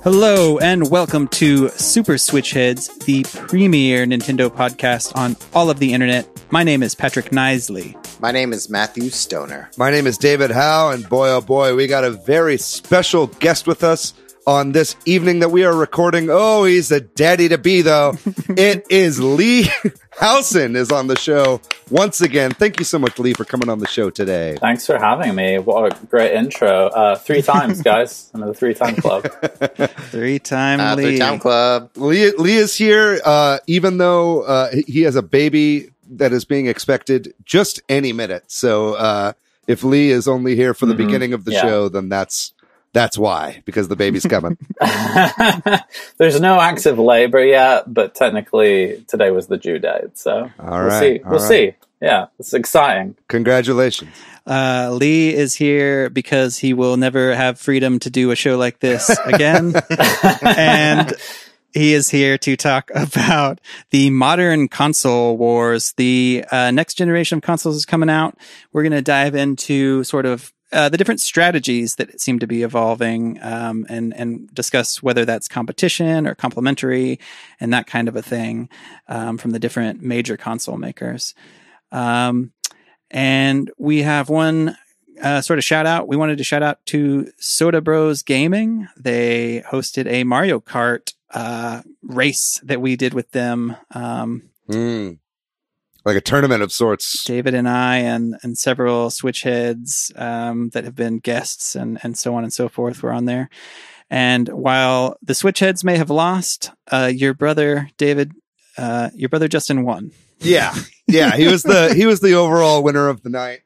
Hello and welcome to Super Switch Headz, the premier Nintendo podcast on all of the internet. My name is Patrick Knisley. My name is Matthew Stoner. My name is David Howe, and boy, oh boy, we got a very special guest with us on this evening that we are recording. Oh, he's a daddy-to-be, though. It is Lee Howson is on the show once again. Thank you so much, Lee, for coming on the show today. Thanks for having me. What a great intro. 3 times, guys. I'm at the 3-time club. 3-time Lee. 3-time club. Lee is here, even though he has a baby that is being expected just any minute. So if Lee is only here for the beginning of the show, then that's why, because the baby's coming. There's no active labor yet, but technically today was the due date. So we'll see. Yeah, it's exciting. Congratulations. Lee is here because he will never have freedom to do a show like this again. And he is here to talk about the modern console wars. The next generation of consoles is coming out. We're going to dive into sort of the different strategies that seem to be evolving, and discuss whether that's competition or complementary and that kind of a thing, from the different major console makers. And we have one sort of shout out. We wanted to shout out to Soda Bros Gaming. They hosted a Mario Kart race that we did with them. Like a tournament of sorts. David and I and several Switch Heads that have been guests and so on and so forth were on there. And while the Switch Heads may have lost, your brother David, your brother Justin won. Yeah, he was the overall winner of the night.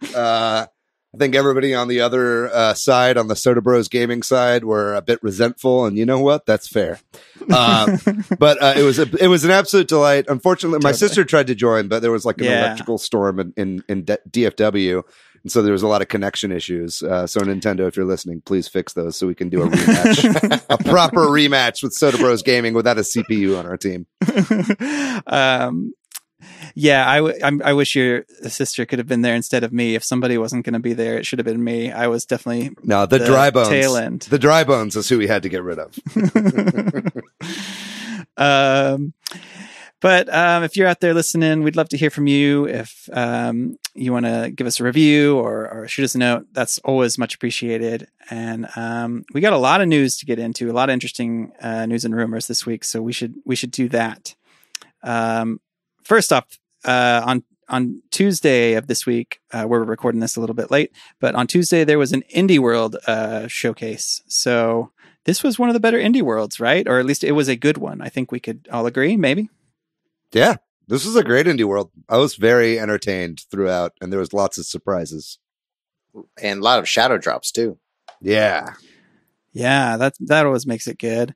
I think everybody on the other side, on the Soda Bros Gaming side, were a bit resentful, and you know what? That's fair. But it was an absolute delight. Unfortunately, my sister tried to join, but there was like an electrical storm in DFW, and so there was a lot of connection issues. So Nintendo, if you're listening, please fix those so we can do a rematch, a proper rematch with Soda Bros Gaming without a CPU on our team. Yeah, I wish your sister could have been there instead of me. If somebody wasn't going to be there, it should have been me. I was definitely the dry bones. Tail end. The dry bones is who we had to get rid of. But if you're out there listening, we'd love to hear from you. If you want to give us a review or shoot us a note, that's always much appreciated. And we got a lot of news to get into, a lot of interesting news and rumors this week, so we should do that. First off, on Tuesday of this week, we're recording this a little bit late, but on Tuesday there was an Indie World showcase. So this was one of the better Indie Worlds, right? Or at least it was a good one. I think we could all agree, maybe. Yeah, this was a great Indie World. I was very entertained throughout, and there was lots of surprises. And a lot of shadow drops, too. Yeah, that always makes it good.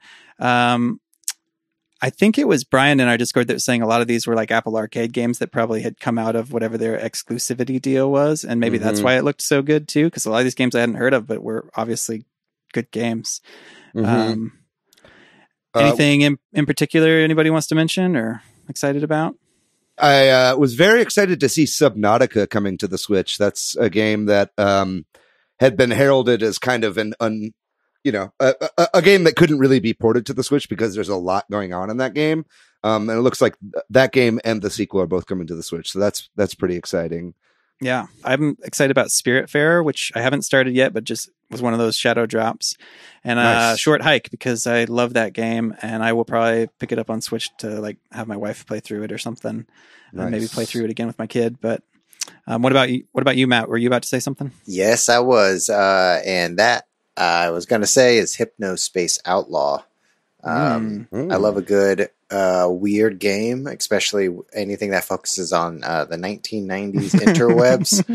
I think it was Brian in our Discord that was saying a lot of these were like Apple Arcade games that probably had come out of whatever their exclusivity deal was. And maybe that's why it looked so good too. Because a lot of these games I hadn't heard of, but were obviously good games. Anything in particular anybody wants to mention or excited about? I was very excited to see Subnautica coming to the Switch. That's a game that had been heralded as kind of an a game that couldn't really be ported to the Switch because there's a lot going on in that game. And it looks like that game and the sequel are both coming to the Switch. So that's pretty exciting. Yeah. I'm excited about Spiritfarer, which I haven't started yet, but just was one of those shadow drops. And nice. Short Hike, because I love that game and I will probably pick it up on Switch to like have my wife play through it or something. Nice. And maybe play through it again with my kid. But what about you, Matt? Were you about to say something? Yes, I was. And that I was going to say is Hypnospace Outlaw. I love a good weird game, especially anything that focuses on the 1990s interwebs.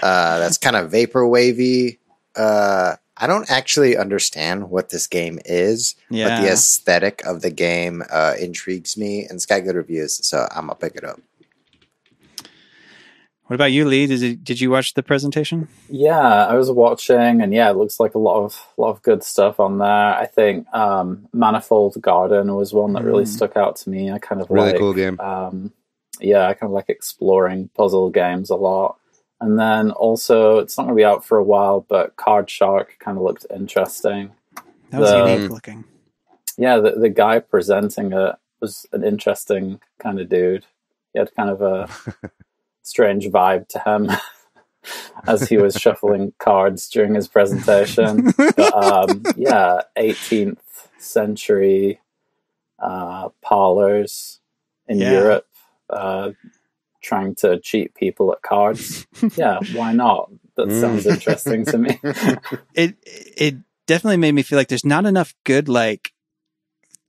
That's kind of vaporwavy. I don't actually understand what this game is, but the aesthetic of the game intrigues me, and it's got good reviews, so I'm going to pick it up. What about you, Lee? Did you watch the presentation? Yeah, I was watching, and it looks like a lot of good stuff on there. I think Manifold Garden was one that really stuck out to me. I kind of really cool game. yeah, I kind of like exploring puzzle games a lot. And then also, it's not going to be out for a while, but Card Shark kind of looked interesting. That was unique looking. Yeah, the guy presenting it was an interesting kind of dude. He had kind of a strange vibe to him as he was shuffling cards during his presentation. But yeah, 18th century parlors in Europe trying to cheat people at cards. Yeah, why not? That sounds interesting to me. It definitely made me feel like there's not enough good like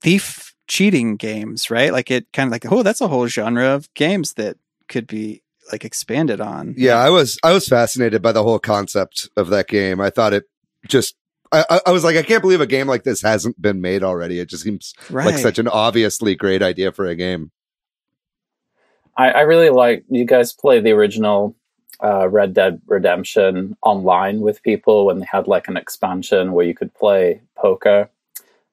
thief cheating games, right? Like it kind of like, oh, that's a whole genre of games that could be like expanded on. Yeah, I was fascinated by the whole concept of that game. I thought it just I was like, I can't believe a game like this hasn't been made already. It just seems like such an obviously great idea for a game. I really like, you guys play the original Red Dead Redemption online with people when they had like an expansion where you could play poker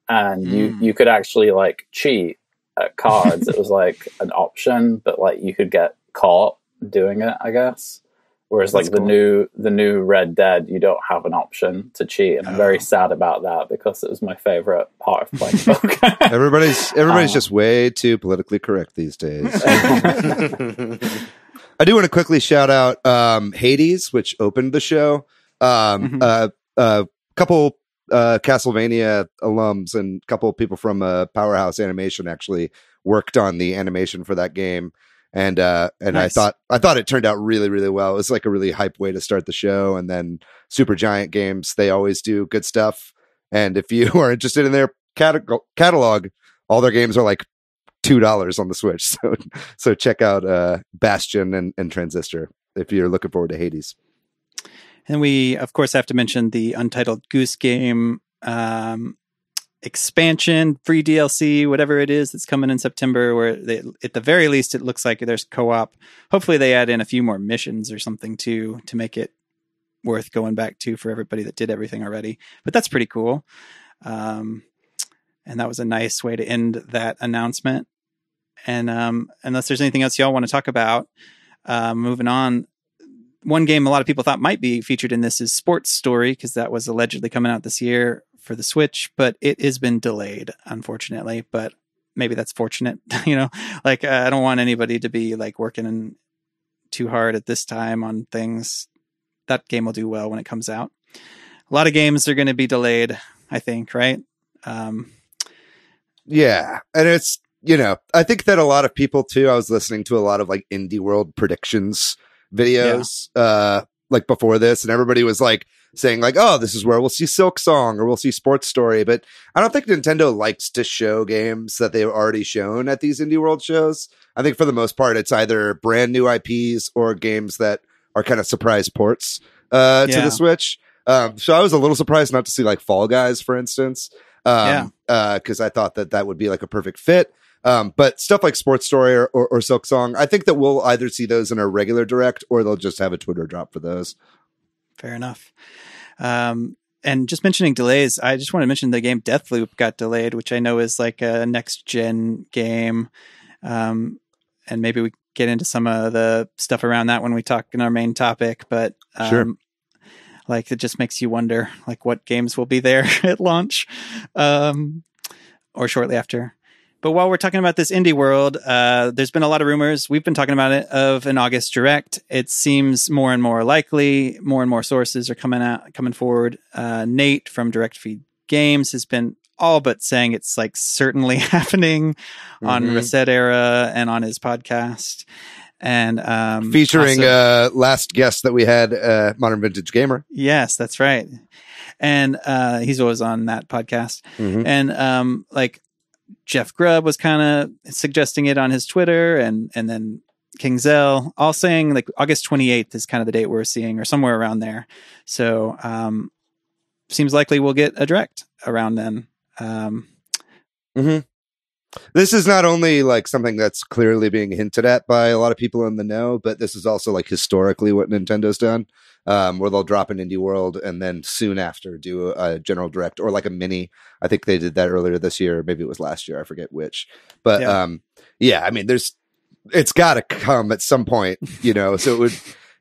and you could actually like cheat at cards. It was like an option, but like you could get caught doing it, I guess. Whereas that's like cool. the new Red Dead, you don't have an option to cheat, and I'm very sad about that because it was my favorite part of playing poker. Everybody's just way too politically correct these days. I do want to quickly shout out Hades, which opened the show. A couple Castlevania alums and a couple of people from Powerhouse Animation actually worked on the animation for that game. And nice. I thought it turned out really, really well. It was like a really hype way to start the show. And then Supergiant Games, they always do good stuff. And if you are interested in their catalog, all their games are like $2 on the Switch. So check out Bastion and Transistor if you're looking forward to Hades. And we, of course, have to mention the Untitled Goose Game expansion, free DLC, whatever it is that's coming in September, where at the very least it looks like there's co-op. Hopefully they add in a few more missions or something too to make it worth going back to for everybody that did everything already. But that's pretty cool. And that was a nice way to end that announcement. And unless there's anything else y'all want to talk about, moving on. One game a lot of people thought might be featured in this is Sports Story, because that was allegedly coming out this year for the Switch, but it has been delayed, unfortunately. But maybe that's fortunate, like I don't want anybody to be like working too hard at this time on things. That game will do well when it comes out. A lot of games are going to be delayed, I think, right? Yeah. And it's, I think that a lot of people too, I was listening to a lot of like Indie World predictions videos, like before this, and everybody was like saying like, oh, this is where we'll see Silk Song or we'll see Sports Story. But I don't think Nintendo likes to show games that they've already shown at these Indie World shows. I think for the most part, it's either brand new IPs or games that are kind of surprise ports to the Switch. So I was a little surprised not to see like Fall Guys, for instance, because I thought that would be like a perfect fit. But stuff like Sports Story or Silk Song, I think that we'll either see those in a regular direct or they'll just have a Twitter drop for those. Fair enough. And just mentioning delays, I just want to mention the game Deathloop got delayed, which I know is like a next gen game. And maybe we get into some of the stuff around that when we talk in our main topic, but, sure. Like it just makes you wonder like what games will be there at launch, or shortly after. But while we're talking about this Indie World, there's been a lot of rumors. We've been talking about it of an August Direct. It seems more and more likely. More and more sources are coming forward. Nate from Direct Feed Games has been all but saying it's like certainly happening on Reset Era and on his podcast. And featuring last guest that we had, Modern Vintage Gamer. Yes, that's right. And he's always on that podcast. And like Jeff Grubb was kind of suggesting it on his Twitter, and then King Zell all saying like August 28th is kind of the date we're seeing, or somewhere around there. So seems likely we'll get a direct around then. This is not only like something that's clearly being hinted at by a lot of people in the know, but this is also like historically what Nintendo's done, where they'll drop an Indie World and then soon after do a general direct or like a mini. I think they did that earlier this year. Maybe it was last year. I forget which. But yeah, I mean, there's it's got to come at some point, you know. So it would,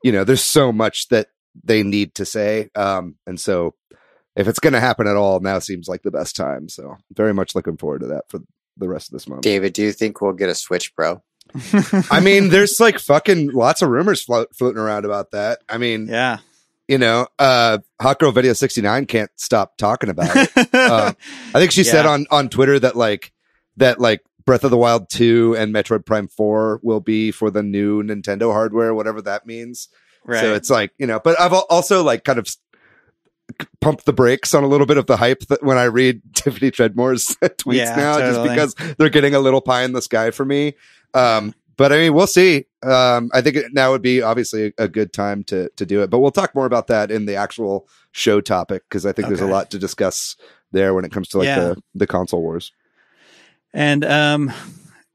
you know, there's so much that they need to say, and so if it's going to happen at all, now seems like the best time. So very much looking forward to that for the rest of this month. David, do you think we'll get a Switch Pro? I mean, there's like fucking lots of rumors floating around about that. I mean, yeah, you know, Hot Girl Video 69 can't stop talking about it. I think she said on Twitter that Breath of the Wild 2 and Metroid Prime 4 will be for the new Nintendo hardware, whatever that means. Right. So it's like, you know, but I've also like kind of pumped the brakes on a little bit of the hype that when I read Tiffany Treadmore's tweets now, just because they're getting a little pie in the sky for me. But I mean, we'll see. I think now would be obviously a good time to do it, but we'll talk more about that in the actual show topic, because I think there's a lot to discuss there when it comes to like the console wars. And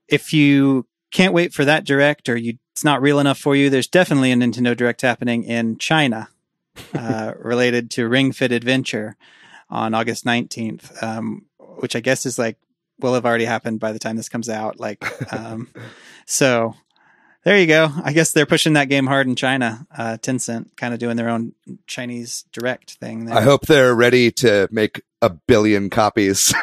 if you can't wait for that direct, or it's not real enough for you, there's definitely a Nintendo Direct happening in China related to Ring Fit Adventure on August 19th, which I guess is like will have already happened by the time this comes out. Like, so there you go. I guess they're pushing that game hard in China. Tencent kind of doing their own Chinese Direct thing there. I hope they're ready to make 1 billion copies.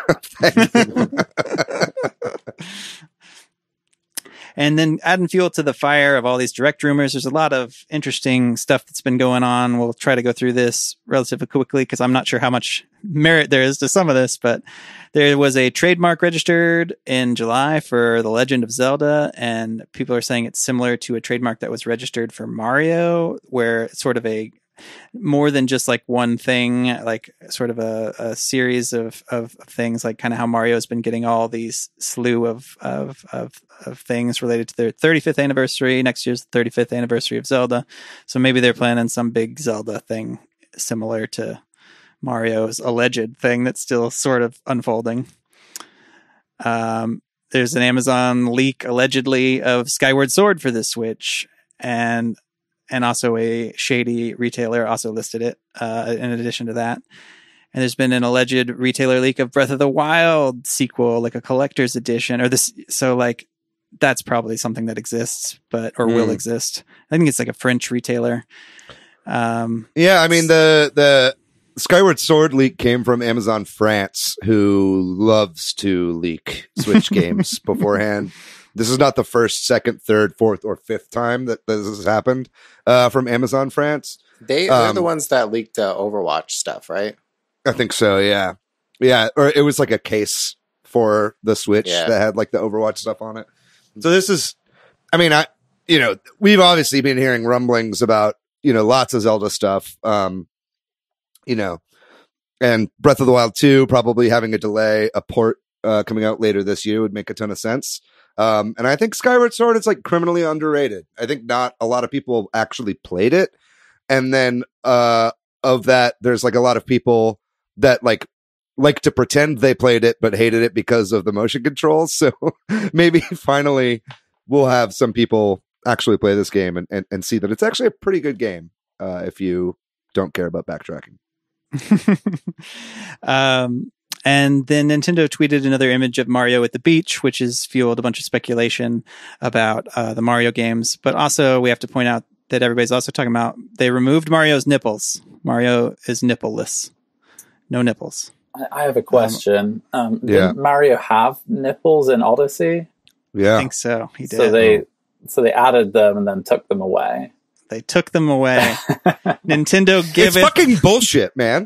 And then adding fuel to the fire of all these Direct rumors, there's a lot of interesting stuff that's been going on. We'll try to go through this relatively quickly because I'm not sure how much merit there is to some of this, but there was a trademark registered in July for The Legend of Zelda, and people are saying it's similar to a trademark that was registered for Mario, where it's sort of a more than just like one thing, like sort of a series of things, like kind of how Mario's been getting all these slew of things related to their 35th anniversary. Next year's the 35th anniversary of Zelda. So maybe they're planning some big Zelda thing similar to Mario's alleged thing that's still sort of unfolding. There's an Amazon leak allegedly of Skyward Sword for the Switch, and also a shady retailer also listed it in addition to that. And there's been an alleged retailer leak of Breath of the Wild sequel, like a collector's edition, or this. So like that's probably something that exists, or will exist. I think it's like a French retailer. Yeah, I mean the Skyward Sword leak came from Amazon France, who loves to leak Switch games beforehand. This is not the first, second, third, fourth, or fifth time that this has happened from Amazon France. They're the ones that leaked Overwatch stuff, right? I think so, yeah. Yeah, or it was like a case for the Switch that had like the Overwatch stuff on it. So this is, I mean, we've obviously been hearing rumblings about, lots of Zelda stuff, and Breath of the Wild 2 probably having a delay, a port coming out later this year would make a ton of sense. And I think Skyward Sword is like criminally underrated. I think not a lot of people actually played it. And then of that, there's like a lot of people that like to pretend they played it, but hated it because of the motion controls. So maybe finally we'll have some people actually play this game and see that it's actually a pretty good game if you don't care about backtracking. And then Nintendo tweeted another image of Mario at the beach, which has fueled a bunch of speculation about the Mario games. But also, we have to point out that everybody's also talking about they removed Mario's nipples. Mario is nippleless. No nipples. I have a question. Did Mario have nipples in Odyssey? Yeah. I think so. He did. So they added them and then took them away. They took them away. Nintendo It's fucking bullshit, man.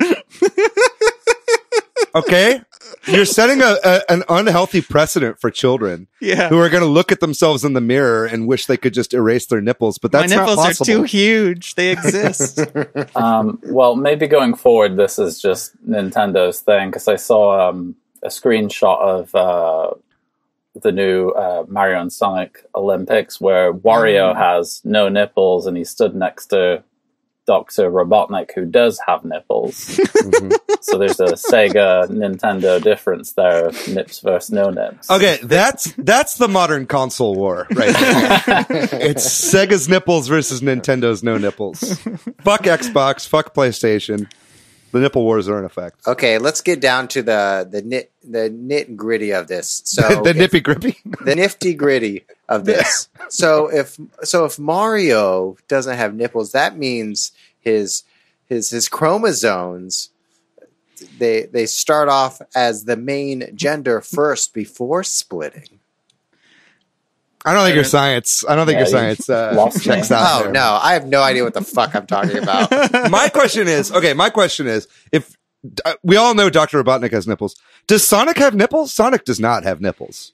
Okay, you're setting an unhealthy precedent for children who are going to look at themselves in the mirror and wish they could just erase their nipples, but that's not possible. My nipples are too huge. They exist. Well, maybe going forward, this is just Nintendo's thing, because I saw a screenshot of the new Mario and Sonic Olympics where Wario has no nipples and he stood next to Dr. Robotnik, who does have nipples. So there's a Sega Nintendo difference there of nips versus no nips. Okay, that's the modern console war right there. It's Sega's nipples versus Nintendo's no nipples. Fuck Xbox, fuck PlayStation. The nipple wars are in effect. Okay, let's get down to the nit gritty of this. So the nippy grippy, the nifty gritty of this. So if Mario doesn't have nipples, that means his chromosomes they start off as the main gender first before splitting. I don't think your science checks out. Oh there. no, I have no idea what the fuck I'm talking about. My question is, if we all know Dr. Robotnik has nipples, does Sonic have nipples? Sonic does not have nipples.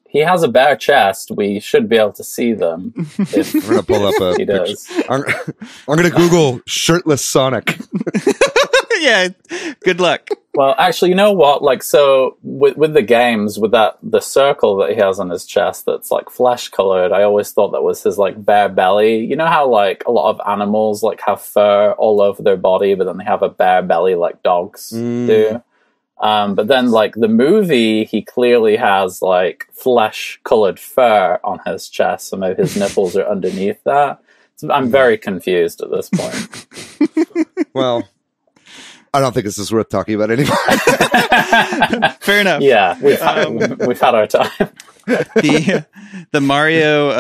He has a bare chest. We should be able to see them. If I'm going to pull up a he does. I'm going to Google shirtless Sonic. Yeah, good luck. Well, actually, you know what? Like, so with the games, with the circle that he has on his chest that's like flesh colored, I always thought that was his like bare belly. You know how like a lot of animals like have fur all over their body, but then they have a bare belly like dogs do. But then like the movie, he clearly has like flesh colored fur on his chest, so maybe his nipples are underneath that. So I'm very confused at this point. Well, I don't think this is worth talking about anymore. Fair enough. Yeah, we've had our time. The Mario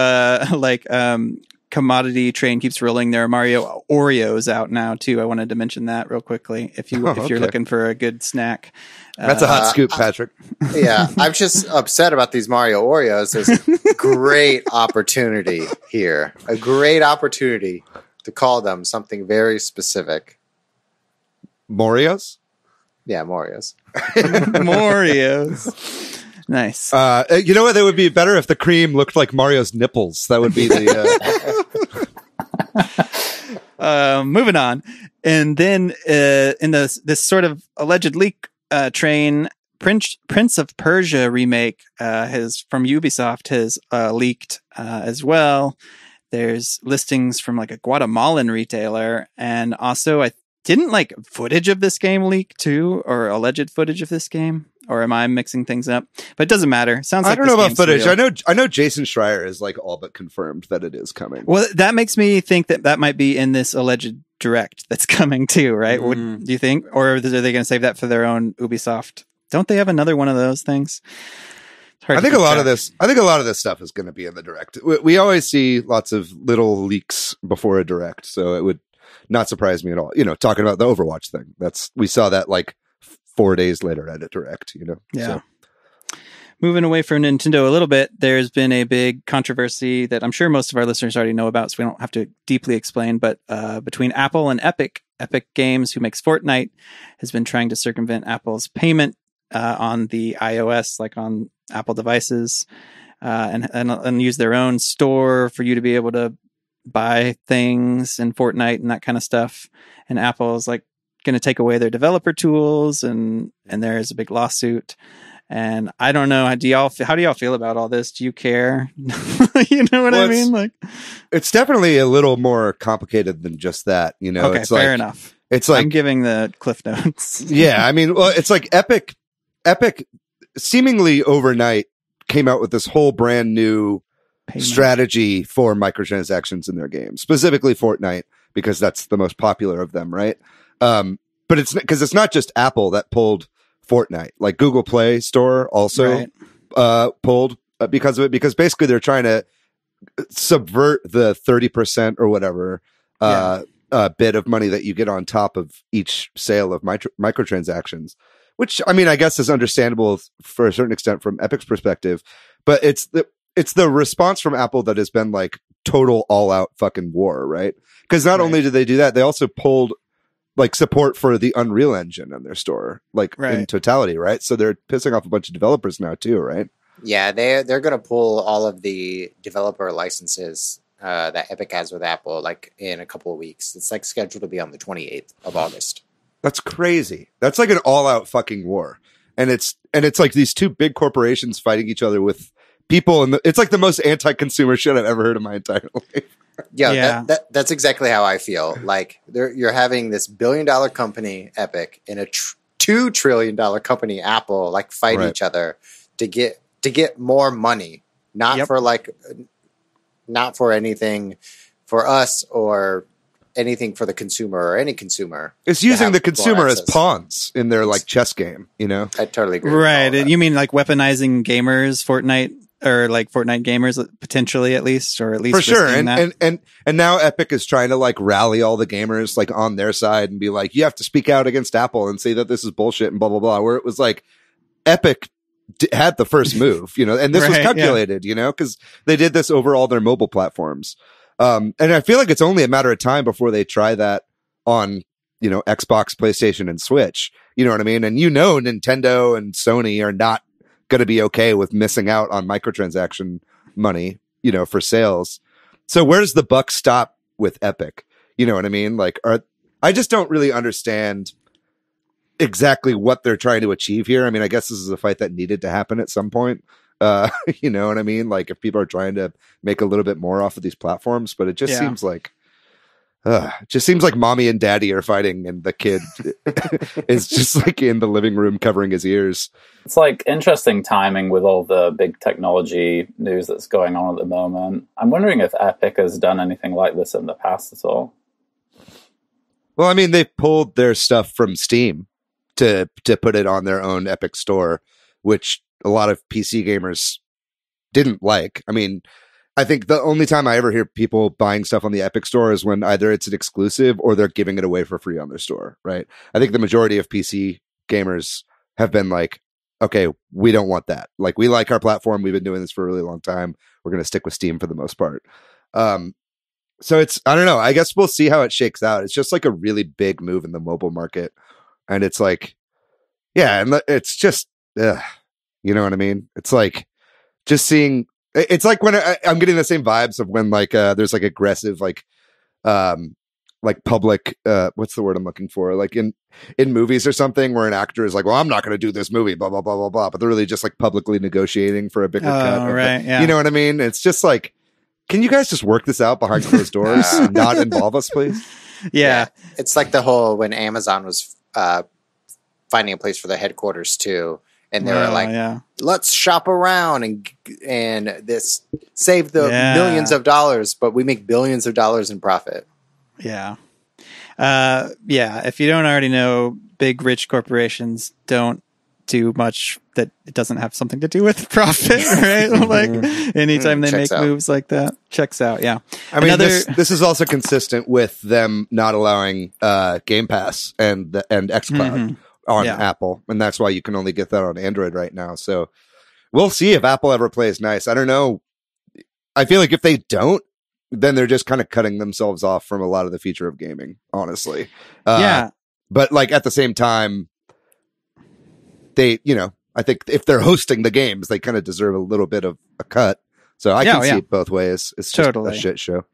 commodity train keeps rolling. There are Mario Oreos out now too. I wanted to mention that real quickly. If you're looking for a good snack, that's a hot scoop, Patrick. Yeah, I'm just upset about these Mario Oreos. There's a great opportunity here. A great opportunity to call them something very specific. Morios? Yeah, Mario's. Morios. Nice. You know what? That would be better if the cream looked like Mario's nipples. That would be the. Moving on, and then in this sort of alleged leak train, Prince of Persia remake from Ubisoft has leaked as well. There's listings from like a Guatemalan retailer, and also didn't like footage of this game leak too, or alleged footage of this game, or am I mixing things up? But it doesn't matter. Sounds like I don't know about footage. Real. I know Jason Schreier is like all but confirmed that it is coming. Well, that makes me think that might be in this alleged direct that's coming too, right? Do you think, or are they going to save that for their own Ubisoft? Don't they have another one of those things? I think a lot of this stuff is going to be in the direct. We always see lots of little leaks before a direct, so it would not surprise me at all. You know, talking about the Overwatch thing. We saw that like 4 days later at a direct, you know? Yeah. So. Moving away from Nintendo a little bit, there's been a big controversy that I'm sure most of our listeners already know about, so we don't have to deeply explain, but between Apple and Epic Games, who makes Fortnite, has been trying to circumvent Apple's payment on the iOS, like on Apple devices, and use their own store for you to be able to buy things in Fortnite and that kind of stuff. And Apple is like going to take away their developer tools, and there is a big lawsuit. And I don't know, how do y'all feel about all this? Do you care? You know what I mean? Like, it's definitely a little more complicated than just that, you know. Okay, it's fair enough. It's like I'm giving the cliff notes. Yeah, I mean, well, it's like Epic seemingly overnight came out with this whole brand new strategy for microtransactions in their game, specifically Fortnite, because that's the most popular of them, right? But it's because it's not just Apple that pulled Fortnite, like Google Play Store also pulled because of it, because basically they're trying to subvert the 30% or whatever bit of money that you get on top of each sale of microtransactions, which, I mean, I guess is understandable for a certain extent from Epic's perspective, but it's the response from Apple that has been like total all out fucking war, right? Because not only did they do that, they also pulled like support for the Unreal Engine in their store, like in totality, right? So they're pissing off a bunch of developers now too, right? Yeah, they're going to pull all of the developer licenses that Epic has with Apple, like in a couple of weeks. It's like scheduled to be on the 28th of August. That's crazy. That's like an all out fucking war, and it's like these two big corporations fighting each other with people, and it's like the most anti-consumer shit I've ever heard in my entire life. Yeah. That's exactly how I feel. Like you're having this $1 billion company, Epic, and a $2 trillion company, Apple, like fight each other to get more money, not for anything for us or anything for the consumer or any consumer. It's using the consumer as pawns in their like chess game, you know? I totally agree. Right. You mean like weaponizing gamers, Fortnite, or like Fortnite gamers potentially at least, or at least for sure. And now Epic is trying to like rally all the gamers like on their side and be like, you have to speak out against Apple and say that this is bullshit and blah, blah, blah. Where it was like Epic had the first move, you know, and this was calculated, you know, because they did this over all their mobile platforms. And I feel like it's only a matter of time before they try that on, you know, Xbox, PlayStation, and Switch. You know what I mean? And you know, Nintendo and Sony are not going to be okay with missing out on microtransaction money, you know, for sales. So where does the buck stop with Epic? You know what I mean? Like, I just don't really understand exactly what they're trying to achieve here. I mean, I guess this is a fight that needed to happen at some point. You know what I mean? Like if people are trying to make a little bit more off of these platforms, but it just seems like mommy and daddy are fighting and the kid is just like in the living room covering his ears. It's like interesting timing with all the big technology news that's going on at the moment. I'm wondering if Epic has done anything like this in the past at all. Well, I mean, they pulled their stuff from Steam to put it on their own Epic store, which a lot of PC gamers didn't like. I mean, I think the only time I ever hear people buying stuff on the Epic store is when either it's an exclusive or they're giving it away for free on their store, right? I think the majority of PC gamers have been like, okay, we don't want that. Like, we like our platform. We've been doing this for a really long time. We're going to stick with Steam for the most part. So it's, I don't know. I guess we'll see how it shakes out. It's just like a really big move in the mobile market. And it's like, yeah, and it's just, you know what I mean? It's like just seeing, it's like when I'm getting the same vibes of when like, there's like aggressive, like public, what's the word I'm looking for? Like in movies or something where an actor is like, well, I'm not going to do this movie, blah, blah, blah, blah, blah. But they're really just like publicly negotiating for a bigger cut. Right. Yeah. You know what I mean? It's just like, can you guys just work this out behind closed doors and not involve us, please? Yeah. It's like the whole, when Amazon was finding a place for the headquarters too. And they were like, let's shop around and this save the millions of dollars, but we make billions of dollars in profit. Yeah. If you don't already know, big rich corporations don't do much that it doesn't have something to do with profit, right? Like anytime they make moves like that, checks out. Yeah. I mean, this is also consistent with them not allowing Game Pass and xCloud on Apple. And that's why you can only get that on Android right now. So we'll see if Apple ever plays nice. I don't know. I feel like if they don't, then they're just kind of cutting themselves off from a lot of the future of gaming, honestly. But like at the same time, they, you know, I think if they're hosting the games, they kind of deserve a little bit of a cut. So I can see it both ways. It's just a shit show.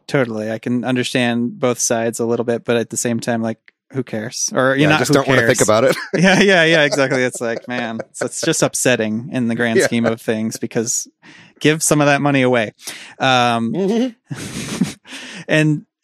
Totally. I can understand both sides a little bit, but at the same time, like, who cares? Or you just don't want to think about it. Yeah, exactly. It's like, man, it's just upsetting in the grand scheme of things because give some of that money away. And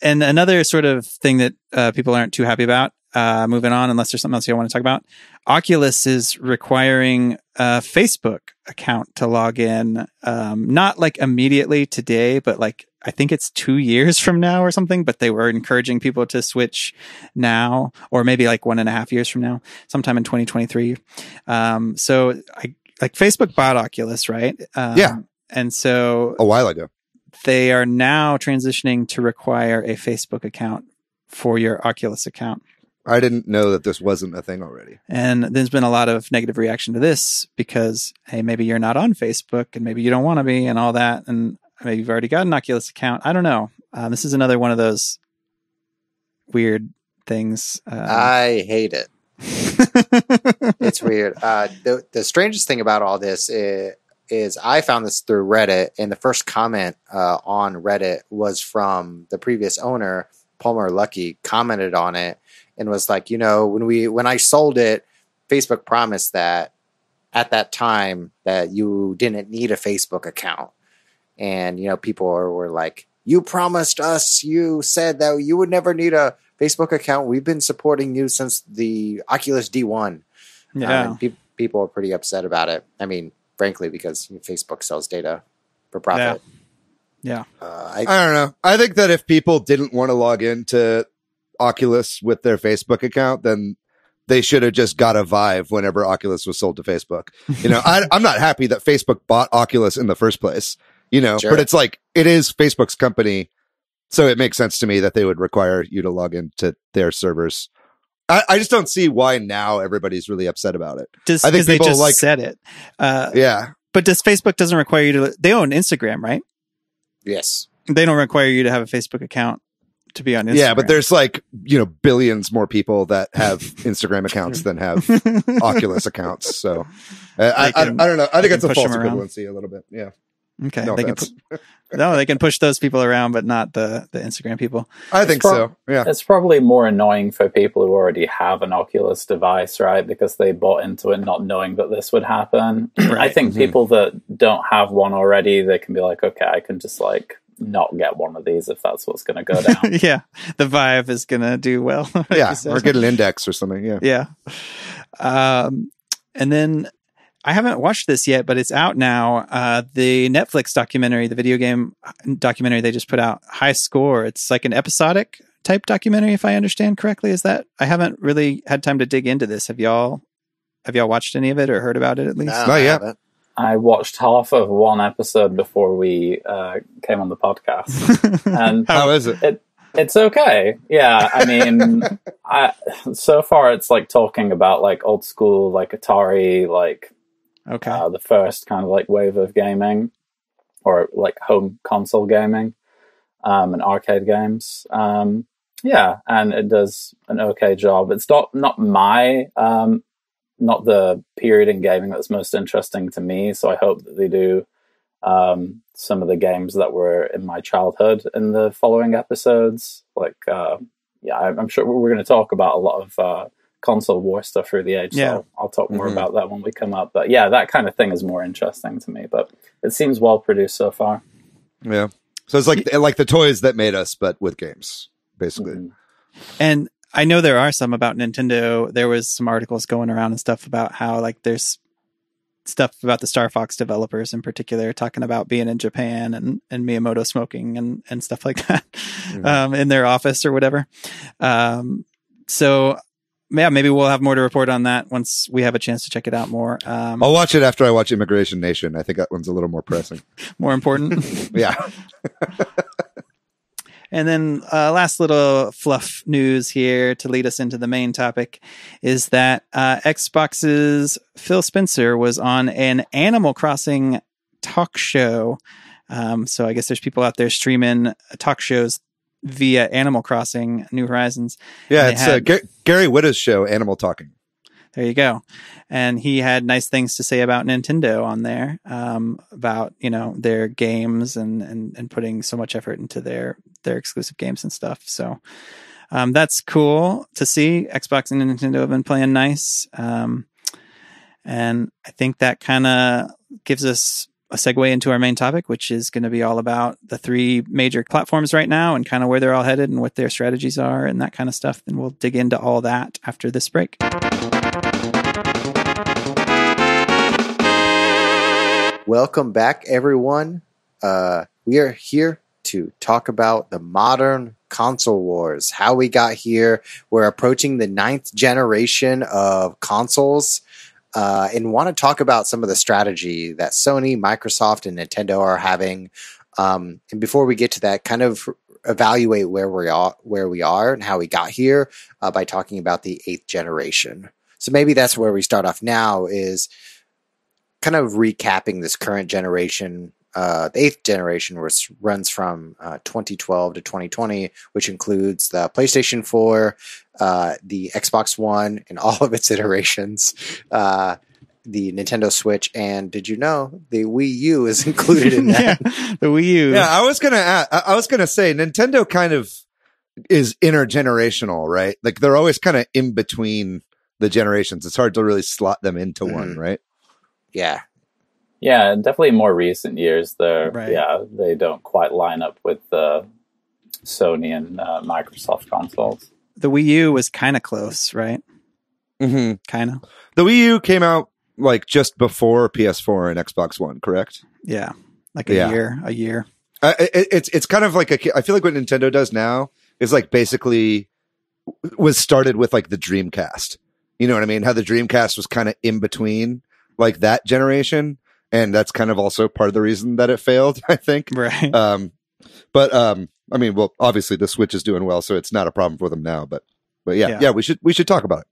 another sort of thing that people aren't too happy about, moving on, unless there's something else you want to talk about, Oculus is requiring a Facebook account to log in, not like immediately today, but like I think it's 2 years from now or something, but they were encouraging people to switch now, or maybe like 1.5 years from now, sometime in 2023. So Facebook bought Oculus, right? And so a while ago, they are now transitioning to require a Facebook account for your Oculus account. I didn't know that this wasn't a thing already. And there's been a lot of negative reaction to this because, hey, maybe you're not on Facebook and maybe you don't want to be and all that. And maybe you've already got an Oculus account. I don't know. This is another one of those weird things. I hate it. It's weird. The strangest thing about all this is I found this through Reddit, and the first comment on Reddit was from the previous owner, Palmer Luckey, commented on it and was like, you know, when I sold it, Facebook promised that at that time that you didn't need a Facebook account. And, you know, people were like, you promised us, you said that you would never need a Facebook account. We've been supporting you since the Oculus D1. Yeah. People are pretty upset about it. I mean, frankly, because Facebook sells data for profit. Yeah. I don't know. I think that if people didn't want to log into Oculus with their Facebook account, then they should have just got a Vive whenever Oculus was sold to Facebook. You know, I'm not happy that Facebook bought Oculus in the first place, you know, Sure. but it's like, it is Facebook's company. So it makes sense to me that they would require you to log into their servers. I just don't see why now everybody's really upset about it. Just I think because they people just said it. Yeah. But does Facebook doesn't require you to, they own Instagram, right? Yes. They don't require you to have a Facebook account to be on Instagram. Yeah, but there's like, you know, billions more people that have Instagram accounts than have Oculus accounts. So I don't know. I think it's a false equivalency a little bit. Yeah. Okay. No They can push those people around, but not the Instagram people. I think so. Yeah. It's probably more annoying for people who already have an Oculus device, right? Because they bought into it not knowing that this would happen. Right. I think people that don't have one already, they can be like, okay, I can just like not get one of these if that's what's going to go down. Yeah. The Vive is going to do well. Yeah. Or get an index or something. Yeah. Yeah. And then I haven't watched this yet, but it's out now. The Netflix documentary, the video game documentary they just put out, High Score. It's like an episodic type documentary, if I understand correctly. Is that? I haven't really had time to dig into this. Have y'all watched any of it or heard about it at least? No, Not I yet. haven't. I watched half of one episode before we came on the podcast. And How is it? It's okay. Yeah, I mean, so far it's like talking about like old school, like Atari, like Okay. the first kind of like wave of gaming, or like home console gaming, and arcade games. Yeah, and it does an okay job. It's not my not the period in gaming that's most interesting to me. So I hope that they do some of the games that were in my childhood in the following episodes. Like, yeah, I'm sure we're going to talk about a lot of console war stuff through the age. Yeah. So I'll talk more about that when we come up. But yeah, that kind of thing is more interesting to me. But it seems well produced so far. Yeah. So it's like the toys that made us, but with games, basically. Mm-hmm. And I know there are some about Nintendo. There was some articles going around and stuff about how like there's stuff about the Star Fox developers in particular talking about being in Japan and Miyamoto smoking and stuff like that in their office or whatever. So yeah, maybe we'll have more to report on that once we have a chance to check it out more. I'll watch it after I watch Immigration Nation. I think that one's a little more pressing. More important. Yeah. And then last little fluff news here to lead us into the main topic is that Xbox's Phil Spencer was on an Animal Crossing talk show. So I guess there's people out there streaming talk shows via Animal Crossing New Horizons. Yeah, it's Gary Whitta's show, Animal Talking. There you go. And he had nice things to say about Nintendo on there, about, you know, their games and putting so much effort into their exclusive games and stuff. So that's cool to see. Xbox and Nintendo have been playing nice. And I think that kind of gives us a segue into our main topic, which is going to be all about the three major platforms right now and kind of where they're all headed and what their strategies are and that kind of stuff. And we'll dig into all that after this break. Welcome back, everyone. We are here to talk about the modern console wars, how we got here. We're approaching the 9th generation of consoles, and want to talk about some of the strategy that Sony, Microsoft, and Nintendo are having. And before we get to that, kind of evaluate where we are and how we got here by talking about the 8th generation. So maybe that's where we start off now, is kind of recapping this current generation. The 8th generation runs from 2012 to 2020, which includes the PlayStation 4, the Xbox One and all of its iterations, the Nintendo Switch, and did you know the Wii U is included in that? Yeah, the Wii U. Yeah, I was gonna say Nintendo kind of is intergenerational, right? Like they're always kind of in between the generations. It's hard to really slot them into one, right? Yeah. Yeah, definitely more recent years there. Right. Yeah, they don't quite line up with the Sony and Microsoft consoles. The Wii U was kind of close, right? Mm-hmm. Kind of. The Wii U came out like just before PS4 and Xbox One, correct? Yeah. Like a year. It's kind of like I feel like what Nintendo does now is like basically was started with like the Dreamcast. You know what I mean? How the Dreamcast was kind of in between like that generation, and that's kind of also part of the reason that it failed, I think. Right. But I mean, well, obviously the Switch is doing well, so it's not a problem for them now. But yeah, we should talk about it.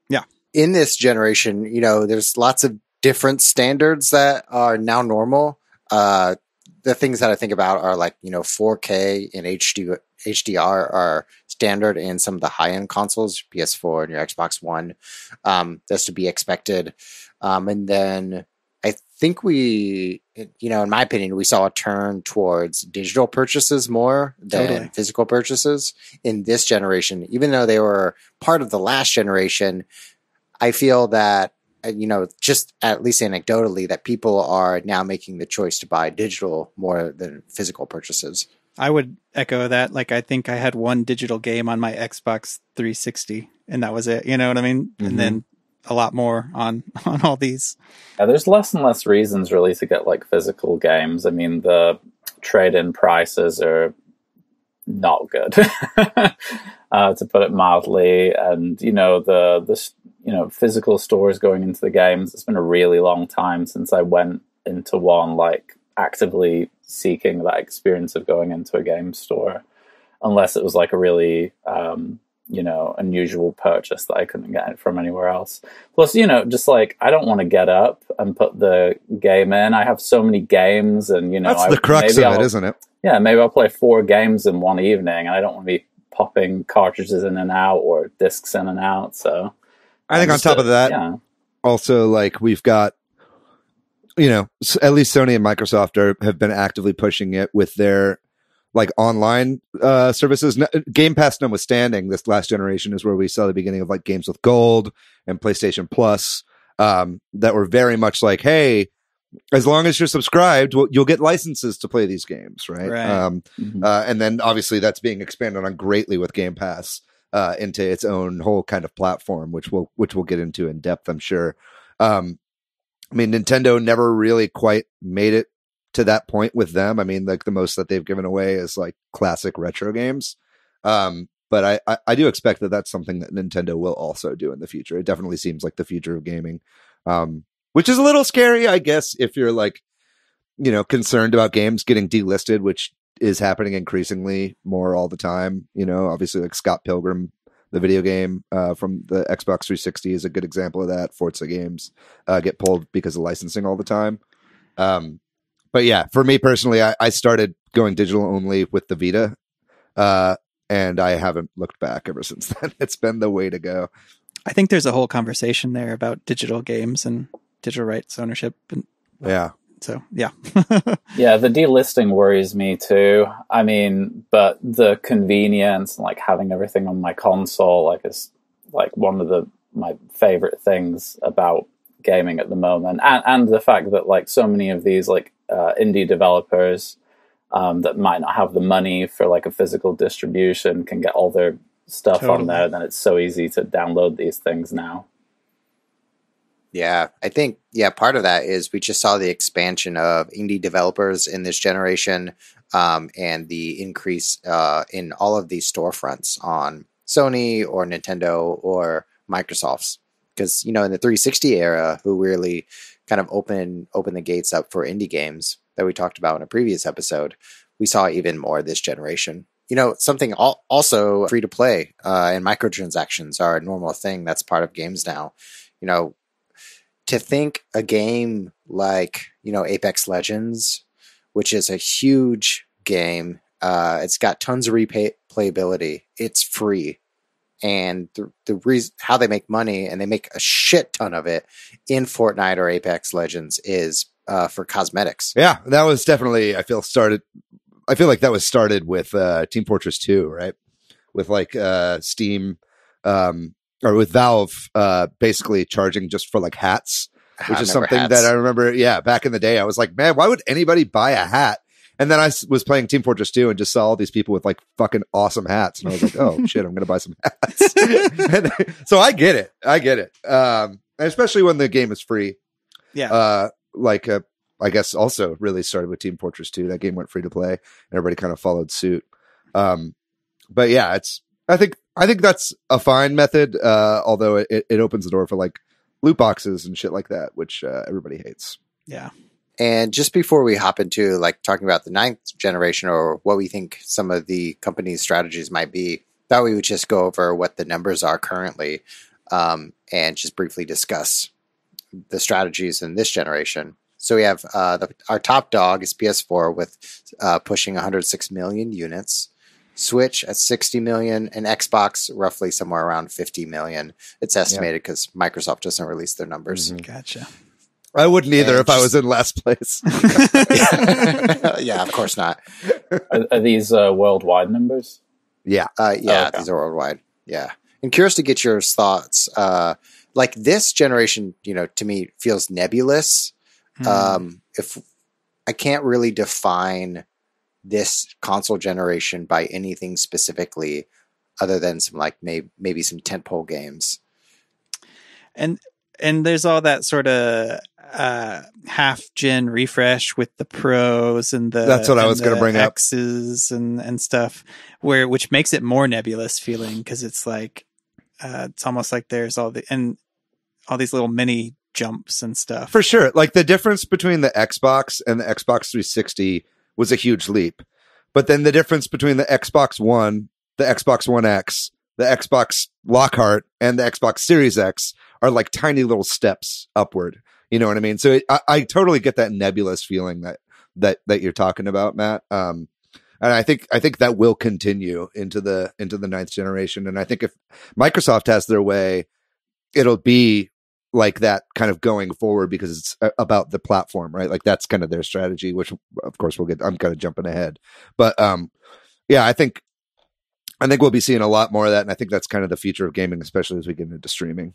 Yeah. In this generation, there's lots of different standards that are now normal. The things that I think about are like, 4K and HDR are standard in some of the high-end consoles, PS4 and your Xbox One. That's to be expected. And then I think in my opinion, we saw a turn towards digital purchases more than physical purchases in this generation. Even though they were part of the last generation, I feel that, just at least anecdotally, that people are now making the choice to buy digital more than physical purchases. I would echo that. Like, I think I had one digital game on my Xbox 360, and that was it. You know what I mean? Mm-hmm. And then a lot more on all these. Yeah, there's less and less reasons really to get like physical games. I mean, the trade-in prices are not good, to put it mildly. And the physical stores going into the games. It's been a really long time since I went into one, like actively seeking that experience of going into a game store, unless it was like a really unusual purchase that I couldn't get from anywhere else. Plus, just like I don't want to get up and put the game in. I have so many games, and that's the crux of it, isn't it? Yeah, maybe I'll play 4 games in one evening, and I don't want to be popping cartridges in and out or discs in and out. So I think on top of that, also like we've got, at least Sony and Microsoft have been actively pushing it with their like online services. Game Pass notwithstanding, this last generation is where we saw the beginning of like games with gold and PlayStation Plus that were very much like, hey, as long as you're subscribed, you'll get licenses to play these games, right? And then obviously that's being expanded on greatly with Game Pass into its own whole kind of platform, which we'll get into in depth, I'm sure. I mean, Nintendo never really quite made it to that point with them. I mean, like the most that they've given away is like classic retro games. But I do expect that that's something that Nintendo will also do in the future. It definitely seems like the future of gaming. Which is a little scary, I guess, if you're like, concerned about games getting delisted, which is happening increasingly more all the time. Obviously like Scott Pilgrim, the video game from the Xbox 360 is a good example of that. Forza games get pulled because of licensing all the time. But yeah, for me personally, I started going digital only with the Vita, and I haven't looked back ever since then. It's been the way to go. I think there's a whole conversation there about digital games and digital rights ownership. And, yeah. So, yeah. Yeah, the delisting worries me too. I mean, but the convenience and like having everything on my console is like one of my favorite things about gaming at the moment. And the fact that like so many of these like indie developers that might not have the money for like a physical distribution can get all their stuff on there, then it's so easy to download these things now. Yeah, I think, part of that is we just saw the expansion of indie developers in this generation, and the increase in all of these storefronts on Sony or Nintendo or Microsoft's. Because, in the 360 era, who really kind of opened the gates up for indie games that we talked about in a previous episode, we saw even more this generation. Something also free to play and microtransactions are a normal thing that's part of games now. To think a game like, Apex Legends, which is a huge game, it's got tons of replayability, it's free. And the reason how they make money, and they make a shit ton of it in Fortnite or Apex Legends, is for cosmetics. Yeah, that was definitely, I feel like that was started with Team Fortress 2, right? With like Steam or with Valve basically charging just for like hats, which is something that I remember, back in the day, I was like, man, why would anybody buy a hat? And then I was playing Team Fortress 2 and just saw all these people with like fucking awesome hats. And I was like, oh shit, I'm going to buy some hats. So I get it. Especially when the game is free. Yeah. I guess also really started with Team Fortress 2. That game went free to play, and everybody kind of followed suit. But yeah, I think that's a fine method, although it opens the door for like loot boxes and shit like that, which everybody hates. Yeah. And just before we hop into like talking about the 9th generation or what we think some of the company's strategies might be, thought we would just go over what the numbers are currently, and just briefly discuss the strategies in this generation. So we have our top dog is PS4 with pushing 106 million units, Switch at 60 million, and Xbox roughly somewhere around 50 million. It's estimated because Microsoft doesn't release their numbers. Gotcha. I wouldn't either if I was in last place. Yeah, of course not. Are these worldwide numbers? Yeah. Yeah, okay. These are worldwide. Yeah. And curious to get your thoughts. Like this generation, to me feels nebulous. If I can't really define this console generation by anything specifically other than some like maybe some tentpole games. And there's all that sort of half gen refresh with the pros and that's what I was going to bring X's and stuff, which makes it more nebulous feeling, because it's like it's almost like there's all these little mini jumps and stuff. For sure. Like the difference between the Xbox and the Xbox 360 was a huge leap. But then the difference between the Xbox One, the Xbox One X, the Xbox Lockhart, and the Xbox Series X are like tiny little steps upward. You know what I mean? So I totally get that nebulous feeling that you're talking about, Matt. And I think that will continue into the 9th generation. And I think if Microsoft has their way, it'll be like that kind of going forward, because it's about the platform, right? Like that's kind of their strategy, which of course we'll get. I'm kind of jumping ahead, but yeah, I think we'll be seeing a lot more of that, and I think that's kind of the future of gaming, especially as we get into streaming.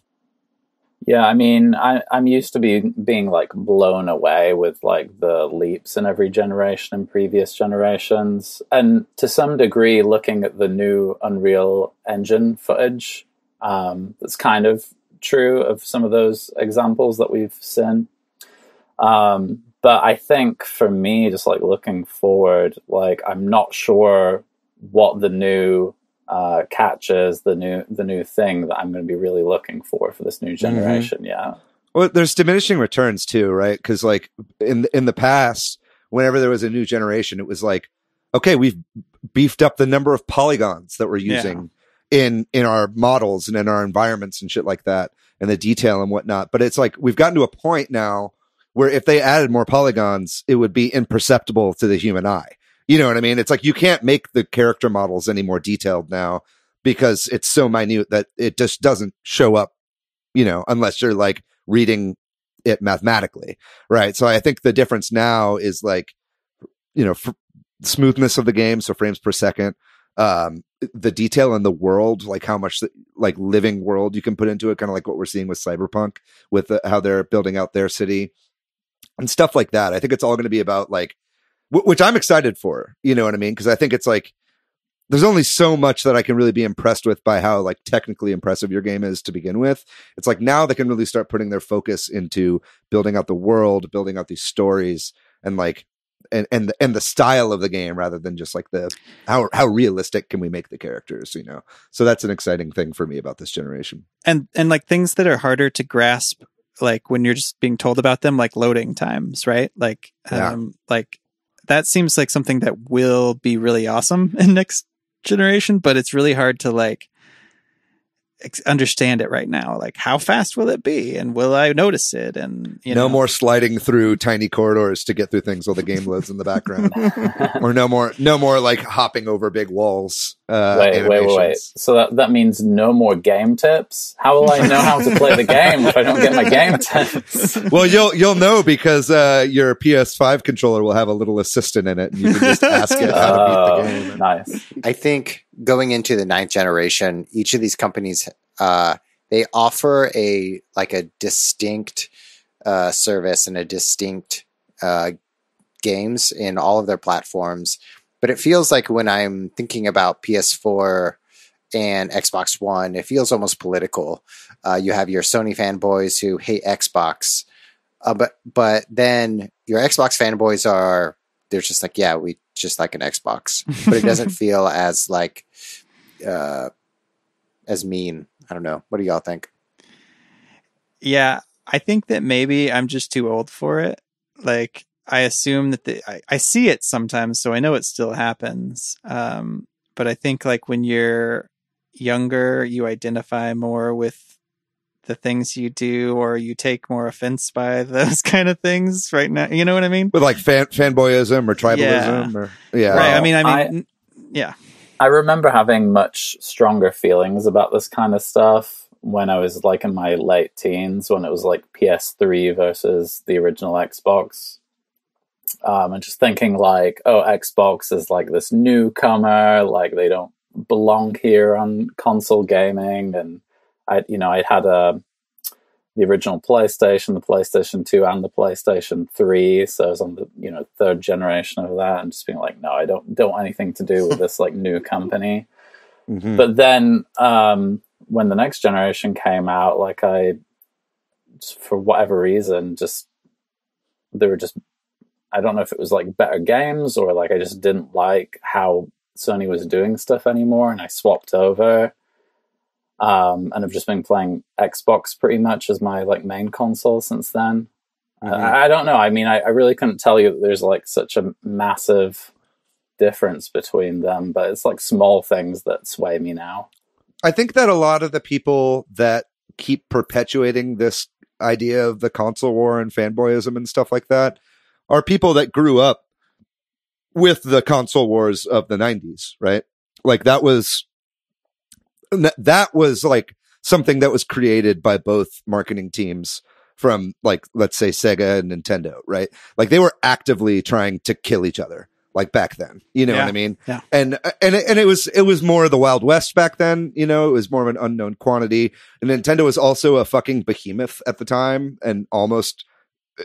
Yeah, I mean, I'm used to being like blown away with like the leaps in every generation and previous generations, and to some degree, looking at the new Unreal Engine footage, that's kind of true of some of those examples that we've seen. But I think for me, just like looking forward, like I'm not sure what the new catch is, the new thing that I'm going to be really looking for this new generation. Mm-hmm. Yeah. Well, there's diminishing returns too, right? Because like in the past, whenever there was a new generation, it was like, okay, we've beefed up the number of polygons that we're using. Yeah. in our models and in our environments and shit like that, and the detail and whatnot. But it's like, we've gotten to a point now where if they added more polygons, it would be imperceptible to the human eye. You know what I mean? It's like, you can't make the character models any more detailed now because it's so minute that it just doesn't show up, unless you're like reading it mathematically. Right. So I think the difference now is like, smoothness of the game. So frames per second, the detail in the world, like how much like living world you can put into it, kind of like what we're seeing with Cyberpunk, with how they're building out their city and stuff like that. I think it's all going to be about like, which I'm excited for, you know what I mean? Because I think it's like, there's only so much that I can really be impressed with by how like technically impressive your game is to begin with. It's like now they can really start putting their focus into building out the world, building out these stories, and like and the style of the game, rather than just like the how realistic can we make the characters, So that's an exciting thing for me about this generation. And like things that are harder to grasp, like when you're just being told about them, like loading times, right? Like like that seems like something that will be really awesome in next generation, but it's really hard to like understand it right now. Like, how fast will it be, and will I notice it? And no more sliding through tiny corridors to get through things while the game loads in the background, or no more like hopping over big walls. Wait. So that means no more game tips. How will I know how to play the game if I don't get my game tips? Well, you'll know because your PS5 controller will have a little assistant in it, and you can just ask it how to beat the game. Nice. I think going into the 9th generation, each of these companies they offer a distinct service and a distinct games in all of their platforms. But it feels like when I'm thinking about PS4 and Xbox One, it feels almost political. You have your Sony fanboys who hate Xbox, But then your Xbox fanboys they're just like, yeah, we just like an Xbox, but it doesn't feel as like as mean. I don't know. What do y'all think? Yeah, I think that maybe I'm just too old for it. Like, I assume that I see it sometimes, so I know it still happens. But I think like when you're younger, you identify more with the things you do, or you take more offense by those kind of things right now. You know what I mean? With like fanboyism or tribalism, or right. I mean, yeah. I remember having much stronger feelings about this kind of stuff when I was like in my late teens, when it was like PS3 versus the original Xbox. And just thinking like, oh, Xbox is like this newcomer, like they don't belong here on console gaming. And I'd had the original PlayStation, the PlayStation 2 and the PlayStation 3. So I was on the, third generation of that, and just being like, no, I don't want anything to do with this like new company. Mm-hmm. But then when the next generation came out, like for whatever reason, I don't know if it was like better games, or like I just didn't like how Sony was doing stuff anymore, and I swapped over. And I've just been playing Xbox pretty much as my like main console since then. Mm-hmm. I don't know. I mean, I really couldn't tell you that there's like such a massive difference between them, but it's like small things that sway me now. I think that a lot of the people that keep perpetuating this idea of the console war and fanboyism and stuff like that are people that grew up with the console wars of the 90s, right? Like that was like something that was created by both marketing teams from like, let's say Sega and Nintendo, right? Like they were actively trying to kill each other like back then, you know what I mean? Yeah. And it was more of the Wild West back then, it was more of an unknown quantity. And Nintendo was also a fucking behemoth at the time and almost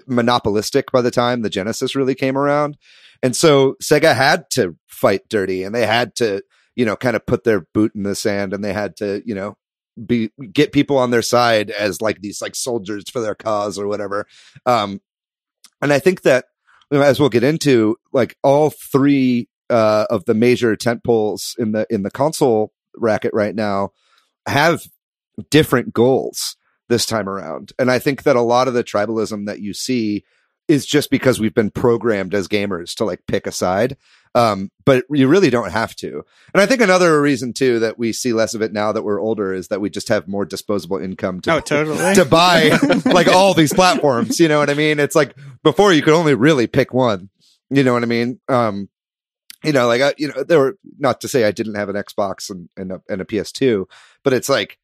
monopolistic by the time the Genesis really came around. And so Sega had to fight dirty, and they had to, kind of put their boot in the sand, and they had to, get people on their side as like these like soldiers for their cause or whatever. And I think that, as we'll get into, like all three of the major tentpoles in the console racket right now have different goals this time around. And I think that a lot of the tribalism that you see is just because we've been programmed as gamers to like pick a side. But you really don't have to. And I think another reason too that we see less of it now that we're older is that we just have more disposable income to buy like all these platforms. You know what I mean? It's like before you could only really pick one. You know what I mean? There were, not to say I didn't have an Xbox and a PS2, but it's like,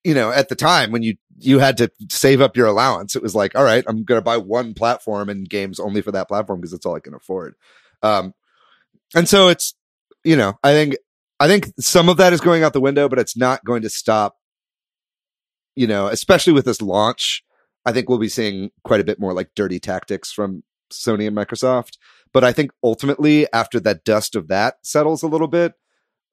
at the time when you had to save up your allowance, it was like, all right, I'm going to buy one platform and games only for that platform because it's all I can afford. And so it's, I think some of that is going out the window, but it's not going to stop, especially with this launch. I think we'll be seeing quite a bit more like dirty tactics from Sony and Microsoft. But I think ultimately after that dust of that settles a little bit,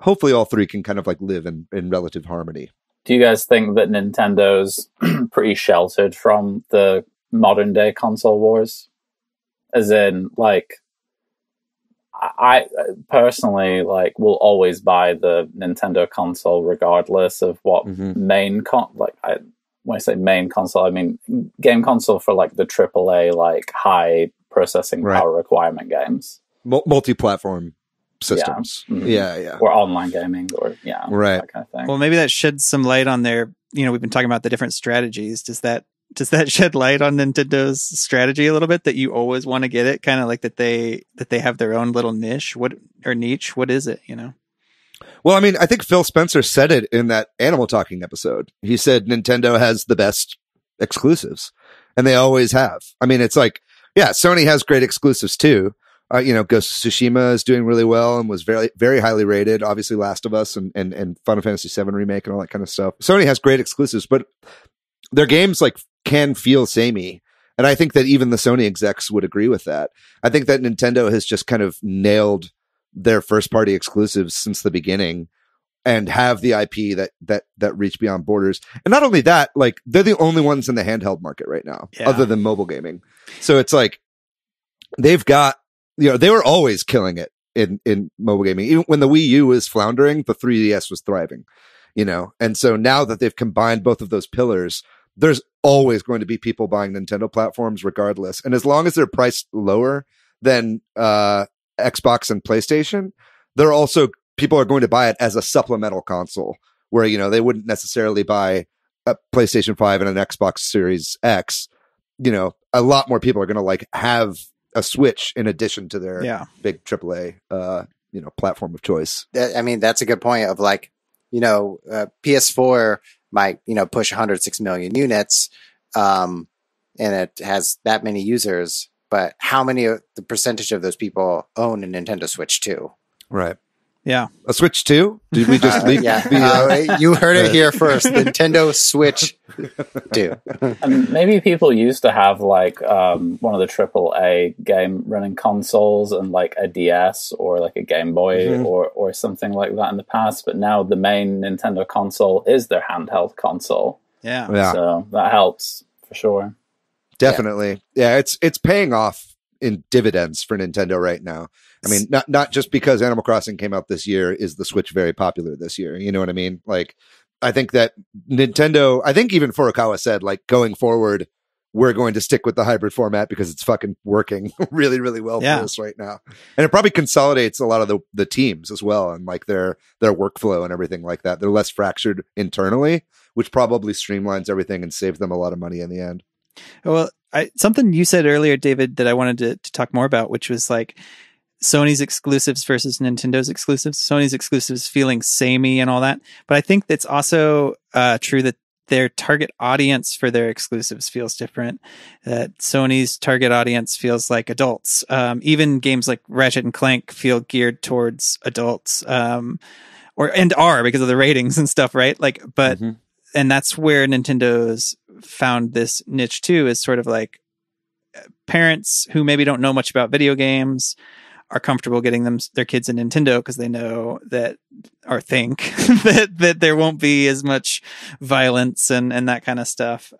hopefully all three can kind of like live in relative harmony. Do you guys think that Nintendo's pretty sheltered from the modern day console wars? As in, like, I personally like will always buy the Nintendo console regardless of what main when I say main console, I mean game console for like the AAA like high processing power requirement games, multi-platform systems, or online gaming, or that kind of thing. Well, maybe that sheds some light on their. We've been talking about the different strategies. Does that shed light on Nintendo's strategy a little bit, that you always want to get it, kind of like that they have their own little niche? What is it? Well, I mean, I think Phil Spencer said it in that Animal Talking episode. He said Nintendo has the best exclusives, and they always have. I mean, it's like, Sony has great exclusives too. Ghost of Tsushima is doing really well and was very, very highly rated. Obviously, Last of Us and Final Fantasy VII Remake and all that kind of stuff. Sony has great exclusives, but their games like can feel samey. And I think that even the Sony execs would agree with that. I think that Nintendo has just kind of nailed their first party exclusives since the beginning and have the IP that reach beyond borders. And not only that, like they're the only ones in the handheld market right now, other than mobile gaming. So it's like they've got, they were always killing it in mobile gaming. Even when the Wii U was floundering, the 3DS was thriving, and so now that they've combined both of those pillars, there's always going to be people buying Nintendo platforms regardless. And as long as they're priced lower than Xbox and PlayStation, people are going to buy it as a supplemental console where, they wouldn't necessarily buy a PlayStation 5 and an Xbox Series X. A lot more people are going to like have a Switch in addition to their big AAA, platform of choice. I mean, that's a good point of like, PS4 might, push 106 million units, and it has that many users, but how many of the percentage of those people own a Nintendo Switch 2? Right. Yeah. A Switch 2? Did we just leak? You heard it here first. Nintendo Switch 2. And maybe people used to have like one of the AAA game running consoles and like a DS or like a Game Boy or something like that in the past. But now the main Nintendo console is their handheld console. Yeah. So that helps for sure. Definitely. Yeah, it's paying off in dividends for Nintendo right now. I mean, not just because Animal Crossing came out this year is the Switch very popular this year. You know what I mean? Like, I think that Nintendo, I think even Furukawa said, like, going forward, we're going to stick with the hybrid format because it's fucking working really, really well for us right now. And it probably consolidates a lot of the teams as well and like their workflow and everything like that. They're less fractured internally, which probably streamlines everything and saves them a lot of money in the end. Well, something you said earlier, David, that I wanted to talk more about, which was like Sony's exclusives versus Nintendo's exclusives. Sony's exclusives feeling samey and all that. But I think it's also true that their target audience for their exclusives feels different. That Sony's target audience feels like adults. Even games like Ratchet and Clank feel geared towards adults, and are because of the ratings and stuff, right? Like, but and that's where Nintendo's found this niche too, is sort of like parents who maybe don't know much about video games are comfortable getting their kids a Nintendo because they know that, or think that there won't be as much violence and that kind of stuff.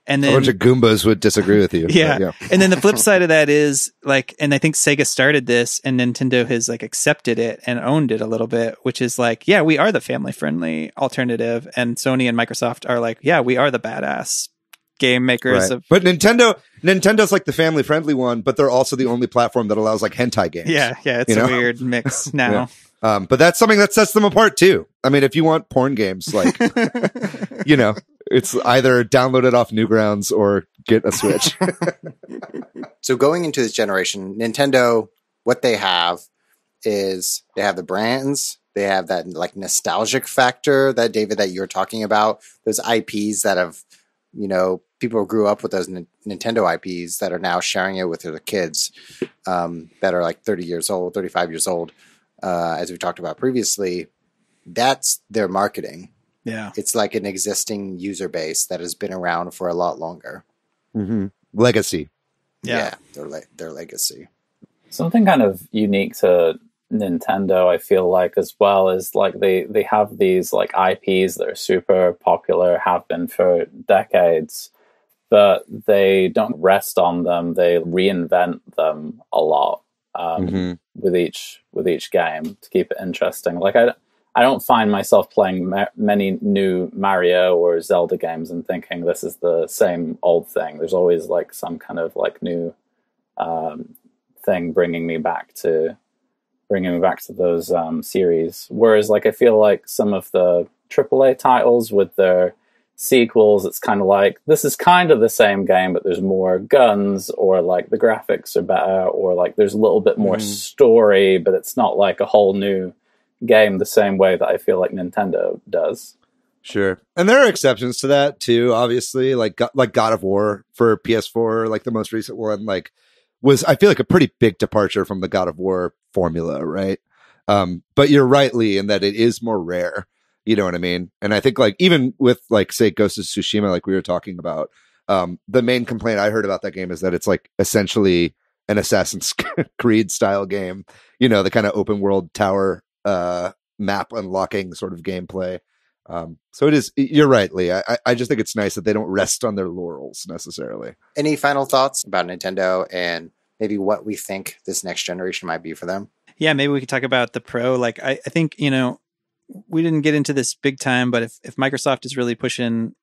And then a bunch of Goombas would disagree with you. Yeah. And then the flip side of that is like, and I think Sega started this and Nintendo has like accepted it and owned it a little bit, which is like, yeah, we are the family friendly alternative. And Sony and Microsoft are like, yeah, we are the badass game makers of. But Nintendo's like the family friendly one, but they're also the only platform that allows like hentai games. Yeah. It's a weird mix now. But that's something that sets them apart too. I mean, if you want porn games, like, it's either download it off Newgrounds or get a Switch. So going into this generation, Nintendo, what they have is they have the brands, they have that like nostalgic factor that David, that you're talking about, those IPs that have, people who grew up with those Nintendo IPs that are now sharing it with their kids that are like 30 years old, 35 years old. As we talked about previously, that's their marketing. Yeah. It's like an existing user base that has been around for a lot longer. Legacy. Yeah, their legacy. Something kind of unique to Nintendo, I feel like, as well, is like they have these like IPs that are super popular, have been for decades, but they don't rest on them. They reinvent them a lot with each game to keep it interesting. Like I don't find myself playing many new Mario or Zelda games and thinking this is the same old thing. There's always like some kind of like new thing bringing me back to those series. Whereas like I feel like some of the AAA titles with their sequels, it's kind of like this is kind of the same game, but there's more guns, or like the graphics are better, or like there's a little bit more story, but it's not like a whole new game the same way that I feel like Nintendo does. Sure. And there are exceptions to that too, obviously, like God of War for PS4, like the most recent one, like was, I feel like, a pretty big departure from the God of War formula, right? But you're right, Lee, in that it is more rare. You know what I mean? And I think like even with like, say, Ghost of Tsushima, like we were talking about, the main complaint I heard about that game is that it's like essentially an Assassin's Creed style game, the kind of open world tower map unlocking sort of gameplay. So it is, you're right, Lee. I just think it's nice that they don't rest on their laurels necessarily. Any final thoughts about Nintendo and maybe what we think this next generation might be for them? Yeah, maybe we could talk about the Pro. Like, I think, we didn't get into this big time, but if Microsoft is really pushing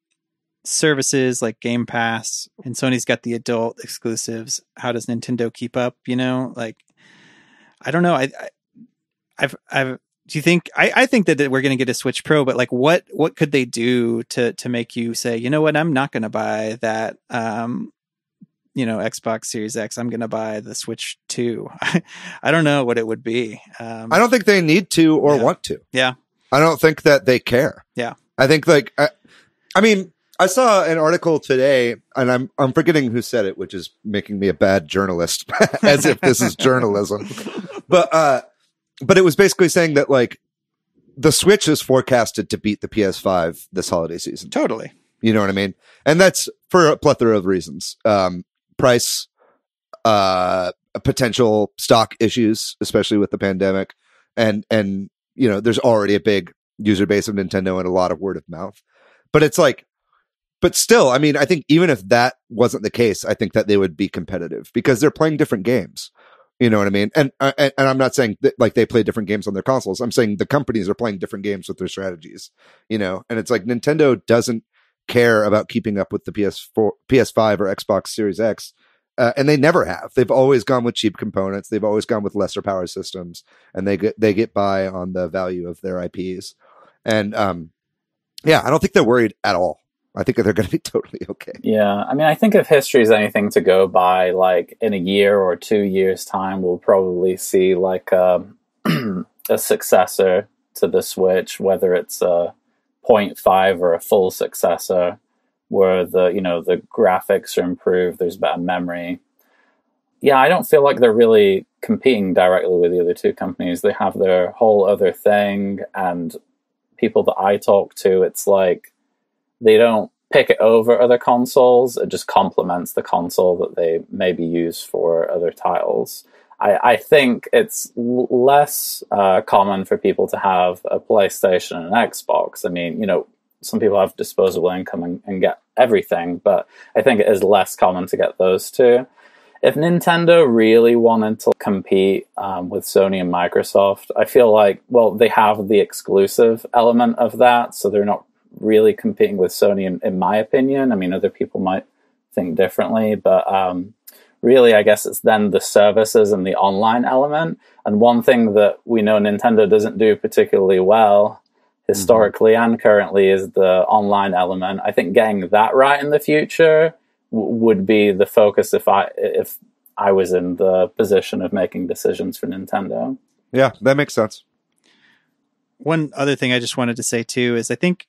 services like Game Pass and Sony's got the adult exclusives, how does Nintendo keep up? Like, I don't know. Do you think, I think that we're going to get a Switch Pro, but like, what could they do to make you say, you know what, I'm not going to buy that, Xbox Series X. I'm going to buy the Switch 2. I don't know what it would be. I don't think they need to or want to. Yeah. I don't think that they care. Yeah. I think like, I mean, I saw an article today and I'm forgetting who said it, which is making me a bad journalist as if this is journalism. But it was basically saying that like the Switch is forecasted to beat the PS5 this holiday season. Totally. You know what I mean? And that's for a plethora of reasons. Price, potential stock issues, especially with the pandemic. And, there's already a big user base of Nintendo and a lot of word of mouth, but it's like, but still, I mean, I think even if that wasn't the case, I think that they would be competitive because they're playing different games. You know what I mean? And I'm not saying that like they play different games on their consoles. I'm saying the companies are playing different games with their strategies, and it's like Nintendo doesn't care about keeping up with the PS4, PS5 or Xbox Series X. And they never have. They've always gone with cheap components. They've always gone with lesser power systems, and they get by on the value of their IPs. And I don't think they're worried at all. I think that they're going to be totally okay. Yeah, I mean, I think if history is anything to go by, like in a year or 2 years' time, we'll probably see like a successor to the Switch, whether it's a 0.5 or a full successor, where the graphics are improved, there's better memory. Yeah, I don't feel like they're really competing directly with the other two companies. They have their whole other thing, and people that I talk to, it's like they don't pick it over other consoles. It just complements the console that they maybe use for other titles. I think it's less common for people to have a PlayStation and an Xbox. I mean, some people have disposable income and get everything, but I think it is less common to get those two. If Nintendo really wanted to compete with Sony and Microsoft, I feel like, well, they have the exclusive element of that, so they're not really competing with Sony, in my opinion. I mean, other people might think differently, but really, I guess it's then the services and the online element. And one thing that we know Nintendo doesn't do particularly well historically and currently is the online element. I think getting that right in the future would be the focus if I was in the position of making decisions for Nintendo. Yeah, that makes sense. One other thing I just wanted to say too is I think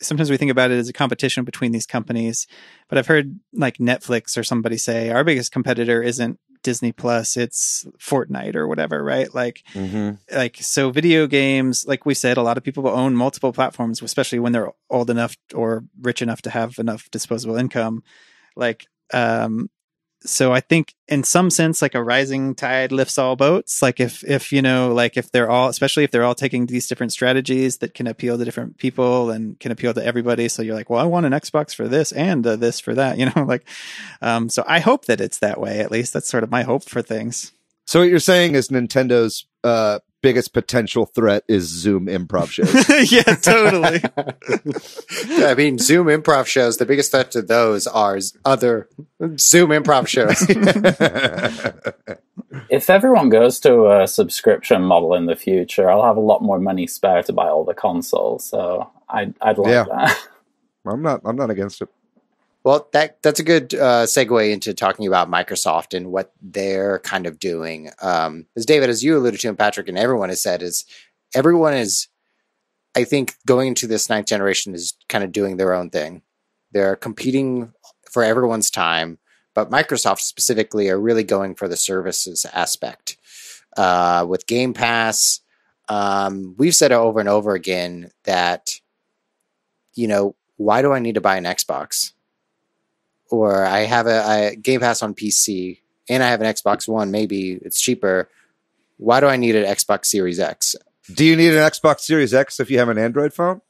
sometimes we think about it as a competition between these companies, but I've heard like Netflix or somebody say our biggest competitor isn't Disney Plus, it's Fortnite or whatever, right? Like, so video games, like we said, a lot of people own multiple platforms, especially when they're old enough or rich enough to have enough disposable income. Like, so I think in some sense, like a rising tide lifts all boats. Like if they're all, especially if they're all taking these different strategies that can appeal to different people and can appeal to everybody. So you're like, well, I want an Xbox for this and this for that, so I hope that it's that way. At least that's sort of my hope for things. So what you're saying is Nintendo's biggest potential threat is Zoom improv shows. Yeah, totally. I mean, Zoom improv shows, the biggest threat to those are other Zoom improv shows. If everyone goes to a subscription model in the future, I'll have a lot more money spare to buy all the consoles. So I'd like that. I'm not against it. Well, that's a good segue into talking about Microsoft and what they're kind of doing. As David, as you alluded to, and Patrick, and everyone has said, everyone is, I think, going into this ninth generation is kind of doing their own thing. They're competing for everyone's time, but Microsoft specifically are really going for the services aspect. With Game Pass, we've said it over and over again that, why do I need to buy an Xbox? Or I have a Game Pass on PC and I have an Xbox One, maybe it's cheaper. Why do I need an Xbox Series X? Do you need an Xbox Series X if you have an Android phone?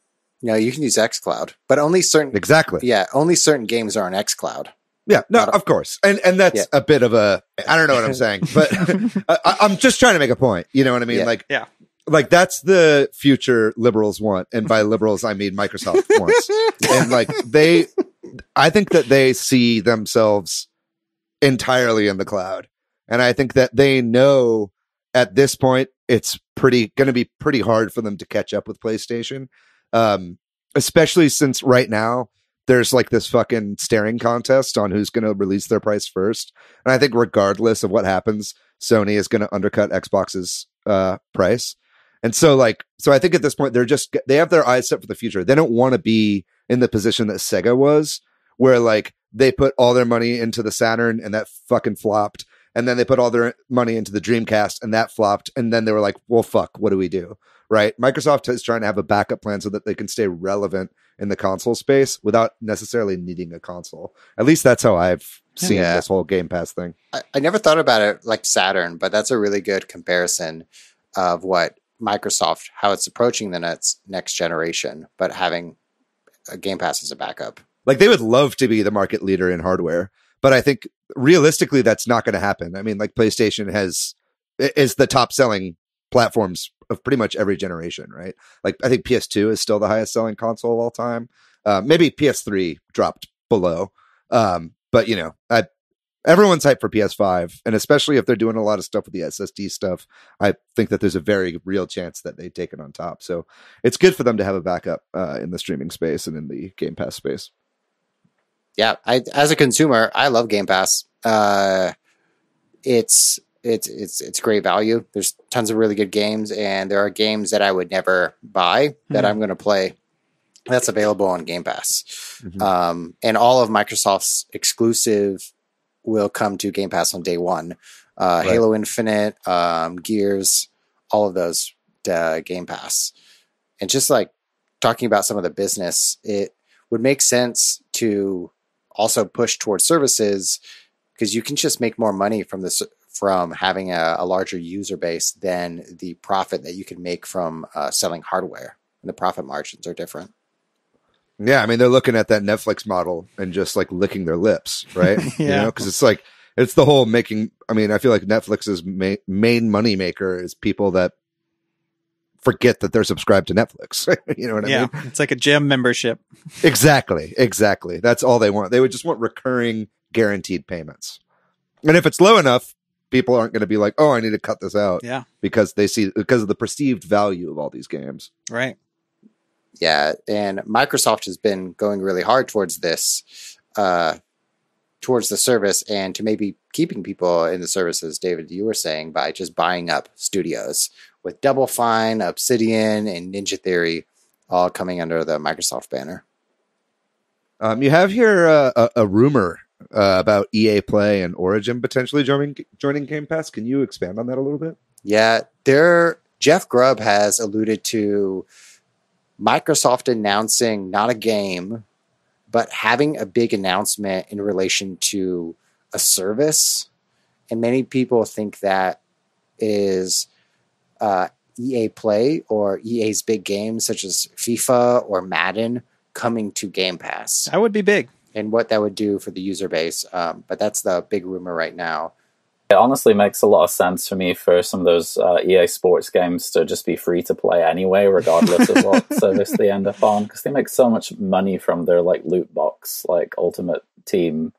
No, you can use xCloud, but only certain. Exactly. Yeah, only certain games are on xCloud. Yeah, no, of course. And that's a bit of a, I don't know what I'm saying, but I'm just trying to make a point. You know what I mean? Yeah. Like that's the future liberals want. And by liberals, I mean Microsoft wants. And like I think that they see themselves entirely in the cloud. And I think that they know at this point, it's going to be pretty hard for them to catch up with PlayStation. Especially since right now there's like this fucking staring contest on who's going to release their price first. And I think regardless of what happens, Sony is going to undercut Xbox's price. And so I think at this point, they have their eyes set for the future. They don't want to be in the position that Sega was, where like they put all their money into the Saturn and that fucking flopped. And then they put all their money into the Dreamcast and that flopped. And then they were like, well, fuck, what do we do? Right. Microsoft is trying to have a backup plan so that they can stay relevant in the console space without necessarily needing a console. At least that's how I've seen this whole Game Pass thing. I never thought about it like Saturn, but that's a really good comparison of what Microsoft, how it's approaching the next generation, but having a Game Pass as a backup. Like they would love to be the market leader in hardware, but I think realistically that's not going to happen. I mean, like PlayStation is the top selling platforms of pretty much every generation, right? Like I think PS2 is still the highest selling console of all time. Maybe PS3 dropped below. But you know, everyone's hyped for PS5, and especially if they're doing a lot of stuff with the SSD stuff, I think that there's a very real chance that they take it on top. So it's good for them to have a backup in the streaming space and in the Game Pass space. Yeah, as a consumer, I love Game Pass. It's great value. There's tons of really good games, and there are games that I would never buy that I'm going to play. That's available on Game Pass. Mm-hmm. And all of Microsoft's exclusive will come to Game Pass on day one. Right. Halo Infinite, Gears, all of those Game Pass. And just like talking about some of the business, it would make sense to also push towards services because you can just make more money from having a larger user base than the profit that you can make from selling hardware. And the profit margins are different. Yeah, I mean, they're looking at that Netflix model and just like licking their lips, right? Yeah. You know, because it's the whole making. I mean, I feel like Netflix's main money maker is people that forget that they're subscribed to Netflix. You know what I mean? Yeah, it's like a gym membership. Exactly. That's all they want. They would just want recurring guaranteed payments. And if it's low enough, people aren't going to be like, oh, I need to cut this out. Yeah. Because of the perceived value of all these games. Right. Yeah. And Microsoft has been going really hard towards this, towards the service and to maybe keeping people in the services, David, you were saying, by just buying up studios with Double Fine, Obsidian, and Ninja Theory all coming under the Microsoft banner. You have here a rumor about EA Play and Origin potentially joining Game Pass. Can you expand on that a little bit? Yeah, Jeff Grubb has alluded to Microsoft announcing not a game, but having a big announcement in relation to a service. And many people think that is EA Play or EA's big games such as FIFA or Madden coming to Game Pass. That would be big. And what that would do for the user base. But that's the big rumor right now. It honestly makes a lot of sense for me for some of those EA Sports games to just be free to play anyway, regardless of what service they end up on, because they make so much money from their like loot box, like Ultimate Team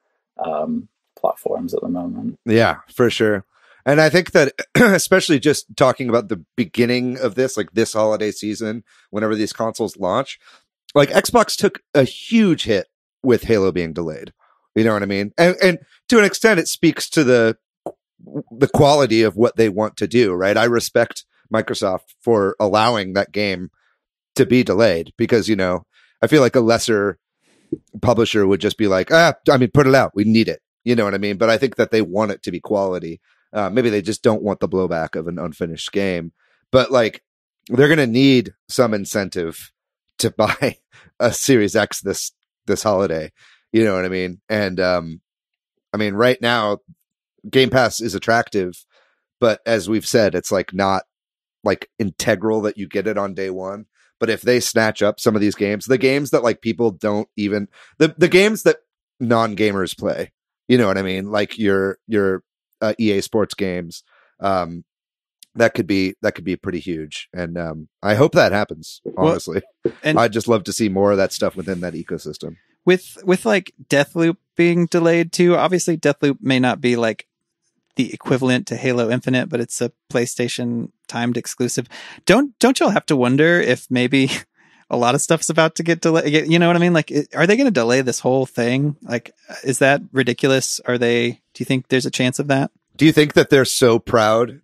platforms at the moment. Yeah, for sure. And I think that especially just talking about the beginning of this, like this holiday season, whenever these consoles launch, like Xbox took a huge hit with Halo being delayed. You know what I mean? And to an extent, it speaks to the quality of what they want to do, right? I respect Microsoft for allowing that game to be delayed because, you know, I feel like a lesser publisher would just be like, put it out. We need it. You know what I mean? But I think that they want it to be quality. Maybe they just don't want the blowback of an unfinished game, but like they're going to need some incentive to buy a Series X this holiday. You know what I mean? And, I mean, right now, Game Pass is attractive, but as we've said, it's like not like integral that you get it on day one. But if they snatch up some of these games, the games that like people don't even the games that non-gamers play, you know what I mean? Like your EA Sports games, that could be pretty huge. And I hope that happens, honestly. Well, and I'd just love to see more of that stuff within that ecosystem. With like Deathloop being delayed too, obviously Deathloop may not be like the equivalent to Halo Infinite, but it's a PlayStation timed exclusive. Don't y'all have to wonder if maybe a lot of stuff's about to get delayed? You know what I mean? Like, are they going to delay this whole thing? Like, is that ridiculous? Do you think there's a chance of that? Do you think that they're so proud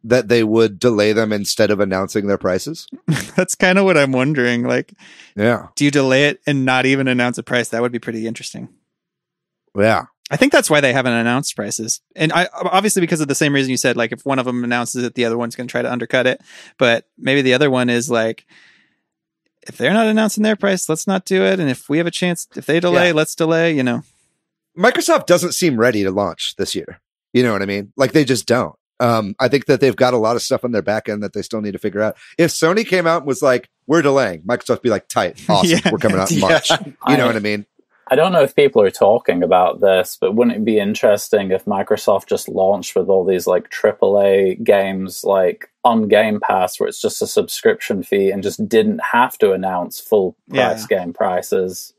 that they would delay them instead of announcing their prices? That's kind of what I'm wondering. Like, yeah. Do you delay it and not even announce a price? That would be pretty interesting. Yeah. I think that's why they haven't announced prices. And obviously because of the same reason you said, like if one of them announces it, the other one's going to try to undercut it. But maybe the other one is like, if they're not announcing their price, let's not do it. And if we have a chance, if they delay, let's delay, you know. Microsoft doesn't seem ready to launch this year. You know what I mean? Like they just don't. I think that they've got a lot of stuff on their back end that they still need to figure out. If Sony came out and was like, we're delaying, Microsoft would be like, tight, awesome, we're coming out in March. You know what I mean? I don't know if people are talking about this, but wouldn't it be interesting if Microsoft just launched with all these like AAA games like on Game Pass where it's just a subscription fee and just didn't have to announce full price game prices.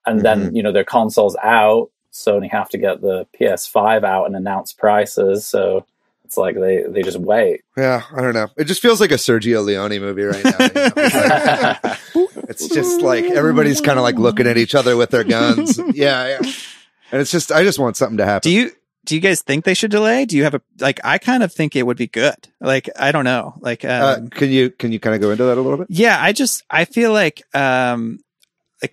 And then, you know, their console's out, Sony have to get the PS5 out and announce prices. So it's like they just wait. Yeah, I don't know. It just feels like a Sergio Leone movie right now. You know? It's just like everybody's kind of like looking at each other with their guns. Yeah. And it's just, I just want something to happen. Do you guys think they should delay? Do you have I kind of think it would be good. Like, I don't know. Like, can you kind of go into that a little bit? Yeah, I feel like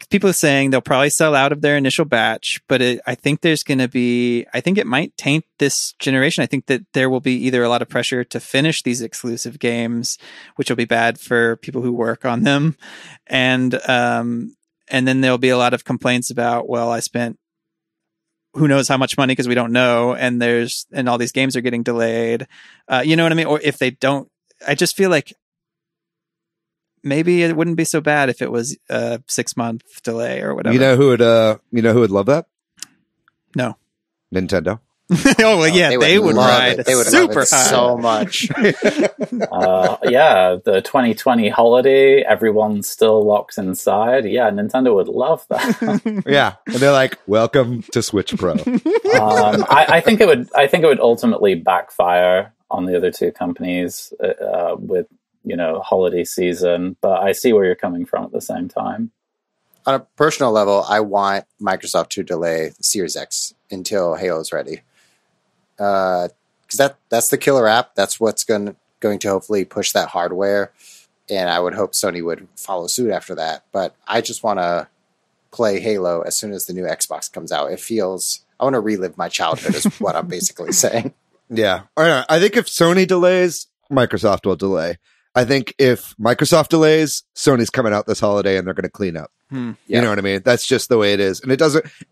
people are saying they'll probably sell out of their initial batch, but I think it might taint this generation. I think that there will be either a lot of pressure to finish these exclusive games, which will be bad for people who work on them. And then there'll be a lot of complaints about, well, I spent who knows how much money because we don't know. And all these games are getting delayed. You know what I mean? Or if they don't, I just feel like maybe it wouldn't be so bad if it was a 6-month delay or whatever. You know who would love that? No. Nintendo. Oh well, yeah, they would ride it. They would super love it high. so much. Yeah, the 2020 holiday, everyone's still locked inside. Yeah, Nintendo would love that. Yeah, and they're like, "Welcome to Switch Pro." I think it would ultimately backfire on the other two companies with holiday season. But I see where you're coming from at the same time. On a personal level, I want Microsoft to delay Series X until Halo's ready. Because that's the killer app. That's what's going to hopefully push that hardware. And I would hope Sony would follow suit after that. But I just want to play Halo as soon as the new Xbox comes out. I want to relive my childhood is what I'm basically saying. Yeah. All right. I think if Sony delays, Microsoft will delay. I think if Microsoft delays, Sony's coming out this holiday and they're going to clean up. You know what I mean? That's just the way it is.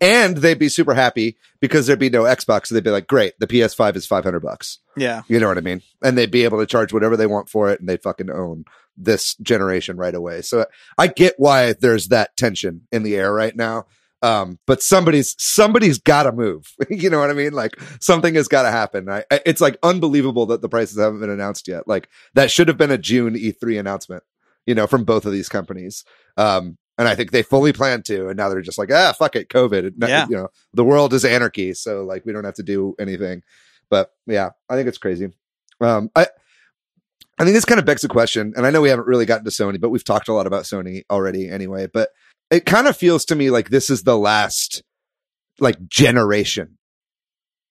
And they'd be super happy because there'd be no Xbox. So they'd be like, great, the PS5 is $500. Yeah. You know what I mean? And they'd be able to charge whatever they want for it. And they'd fucking own this generation right away. So I get why there's that tension in the air right now. But somebody's got to move. You know what I mean? Like something has got to happen. It's like unbelievable that the prices haven't been announced yet. Like that should have been a June E3 announcement, from both of these companies. And I think they fully planned to, and now they're just like, fuck it, COVID. Yeah. The world is anarchy, so like we don't have to do anything. But yeah, I think it's crazy. I think this kind of begs the question, and I know we haven't really gotten to Sony, but we've talked a lot about Sony already anyway. But it kind of feels to me like this is the last like generation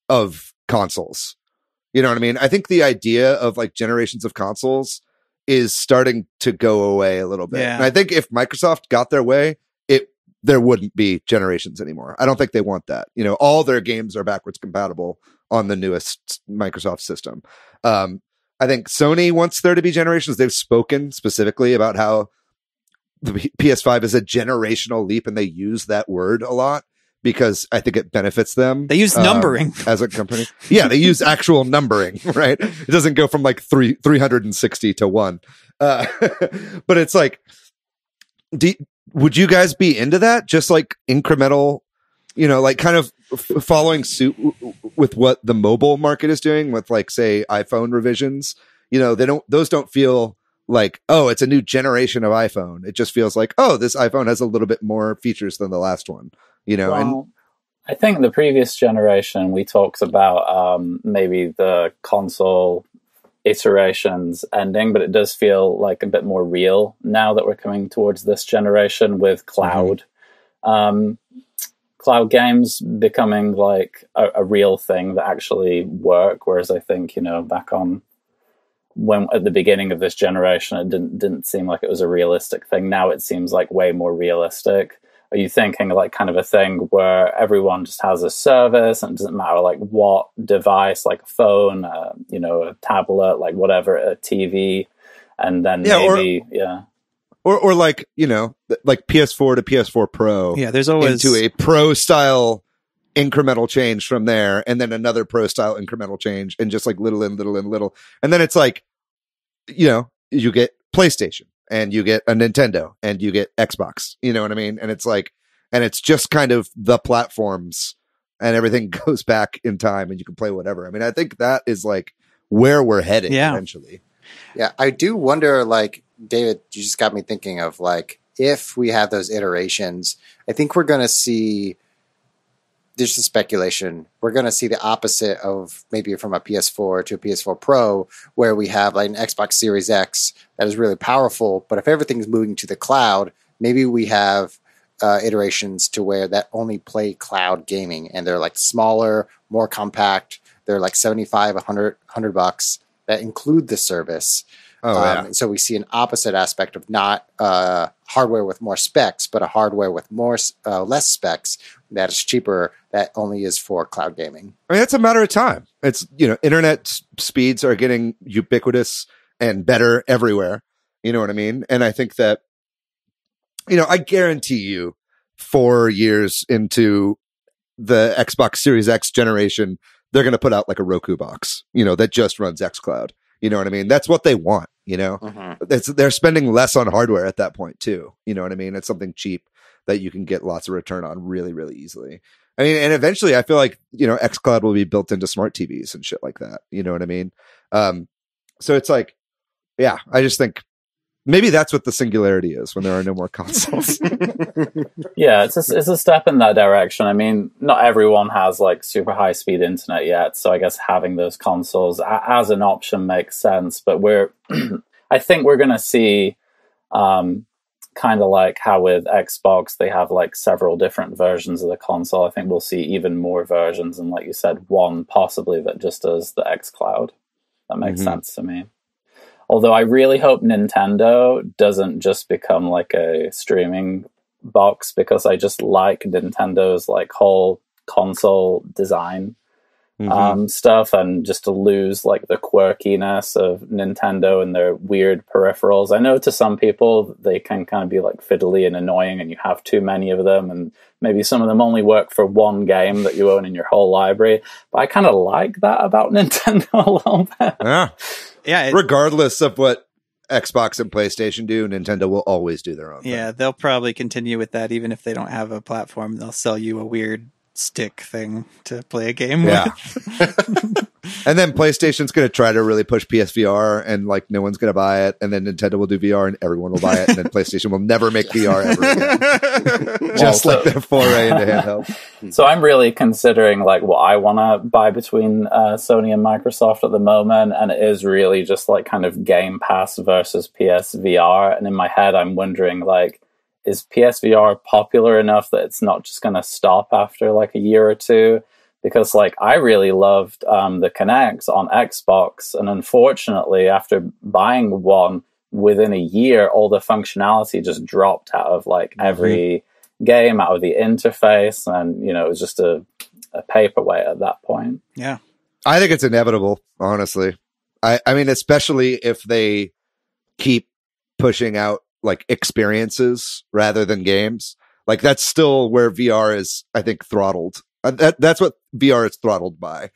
of consoles. You know what I mean? I think the idea of like generations of consoles is starting to go away a little bit. Yeah. And I think if Microsoft got their way, there wouldn't be generations anymore. I don't think they want that. All their games are backwards compatible on the newest Microsoft system. I think Sony wants there to be generations. They've spoken specifically about how the PS5 is a generational leap, and they use that word a lot because I think it benefits them. They use numbering as a company. Yeah, they use actual numbering, right? It doesn't go from like 360 to 1. But it's like, would you guys be into that? Just like incremental, like kind of following suit with what the mobile market is doing with, like, say, iPhone revisions. Those don't feel like, oh, it's a new generation of iPhone. It just feels like, oh, this iPhone has a little bit more features than the last one, Well, and I think the previous generation, we talked about maybe the console iterations ending, but it does feel like a bit more real now that we're coming towards this generation with cloud. Cloud games becoming like a real thing that actually work, whereas I think, back on when at the beginning of this generation, it didn't seem like it was a realistic thing. Now it seems like way more realistic. Are you thinking like kind of a thing where everyone just has a service and it doesn't matter like what device, like a phone, a tablet, like whatever, a TV, and then or like, like PS4 to PS4 Pro. Yeah, there's always into a Pro style incremental change from there, and then another Pro style incremental change, and just like little and little and little. And then it's like, you get PlayStation and you get a Nintendo and you get Xbox, you know what I mean? And it's like, and it's just kind of the platforms, and everything goes back in time and you can play whatever. I mean, I think that is like where we're heading eventually. Yeah, I do wonder, like, David, you just got me thinking of, like, if we have those iterations, I think we're going to see, this is speculation, we're going to see the opposite of maybe from a PS4 to a PS4 Pro, where we have like an Xbox Series X that is really powerful, but if everything's moving to the cloud, maybe we have iterations to where that only play cloud gaming, and they're like smaller, more compact, they're like $75, $100 that include the service. So we see an opposite aspect of not hardware with more specs, but a hardware with more less specs that is cheaper, that only is for cloud gaming. I mean, it's a matter of time. It's, internet speeds are getting ubiquitous and better everywhere. You know what I mean? And I think that, I guarantee you 4 years into the Xbox Series X generation, they're going to put out like a Roku box, that just runs xCloud. You know what I mean? That's what they want, They're spending less on hardware at that point too. You know what I mean? It's something cheap that you can get lots of return on really, really easily. I mean, and eventually I feel like, xCloud will be built into smart TVs and shit like that. You know what I mean? So it's like, yeah, I just think maybe that's what the singularity is when there are no more consoles. Yeah, it's a step in that direction. I mean, not everyone has like super high speed internet yet, so I guess having those consoles as an option makes sense. But I think we're going to see kind of like how with Xbox they have like several different versions of the console. I think we'll see even more versions, and like you said, one possibly that just does the xCloud. That makes sense to me. Although I really hope Nintendo doesn't just become like a streaming box, because I just like Nintendo's like whole console design stuff, and just to lose like the quirkiness of Nintendo and their weird peripherals. I know to some people they can kind of be like fiddly and annoying, and you have too many of them, and maybe some of them only work for one game that you own in your whole library. But I kind of like that about Nintendo a little bit. Yeah. Yeah, regardless of what Xbox and PlayStation do, Nintendo will always do their own thing. Yeah, they'll probably continue with that even if they don't have a platform. They'll sell you a weird stick thing to play a game with. And then PlayStation's going to try to really push PSVR, and like no one's going to buy it. And then Nintendo will do VR and everyone will buy it. And then PlayStation will never make VR ever again. Just like their foray into handheld. So I'm really considering like what I want to buy between Sony and Microsoft at the moment. And it is really just like kind of Game Pass versus PSVR. And in my head, I'm wondering like, is PSVR popular enough that it's not just going to stop after like a year or two? Because like I really loved the Kinects on Xbox, and unfortunately after buying one, within a year all the functionality just dropped out of like every game, out of the interface, and it was just a paperweight at that point. Yeah, I think it's inevitable, honestly. I mean, especially if they keep pushing out like experiences rather than games. Like that's still where VR is, I think, throttled. That's what VR is throttled by,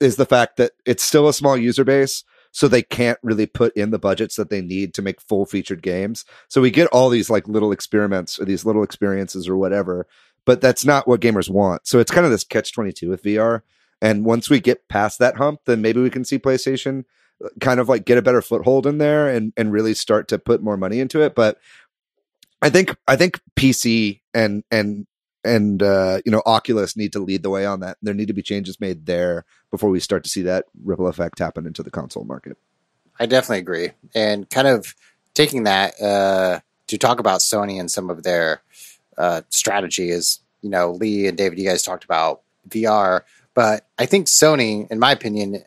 is the fact that it's still a small user base. So they can't really put in the budgets that they need to make full featured games. So we get all these like little experiments or these little experiences or whatever, but that's not what gamers want. So it's kind of this catch-22 with VR. And once we get past that hump, then maybe we can see PlayStation kind of like get a better foothold in there and really start to put more money into it. But I think PC and Oculus need to lead the way on that. There need to be changes made there before we start to see that ripple effect happen into the console market. I definitely agree. And kind of taking that to talk about Sony and some of their strategy is, Lee and David, you guys talked about VR, but I think Sony, in my opinion,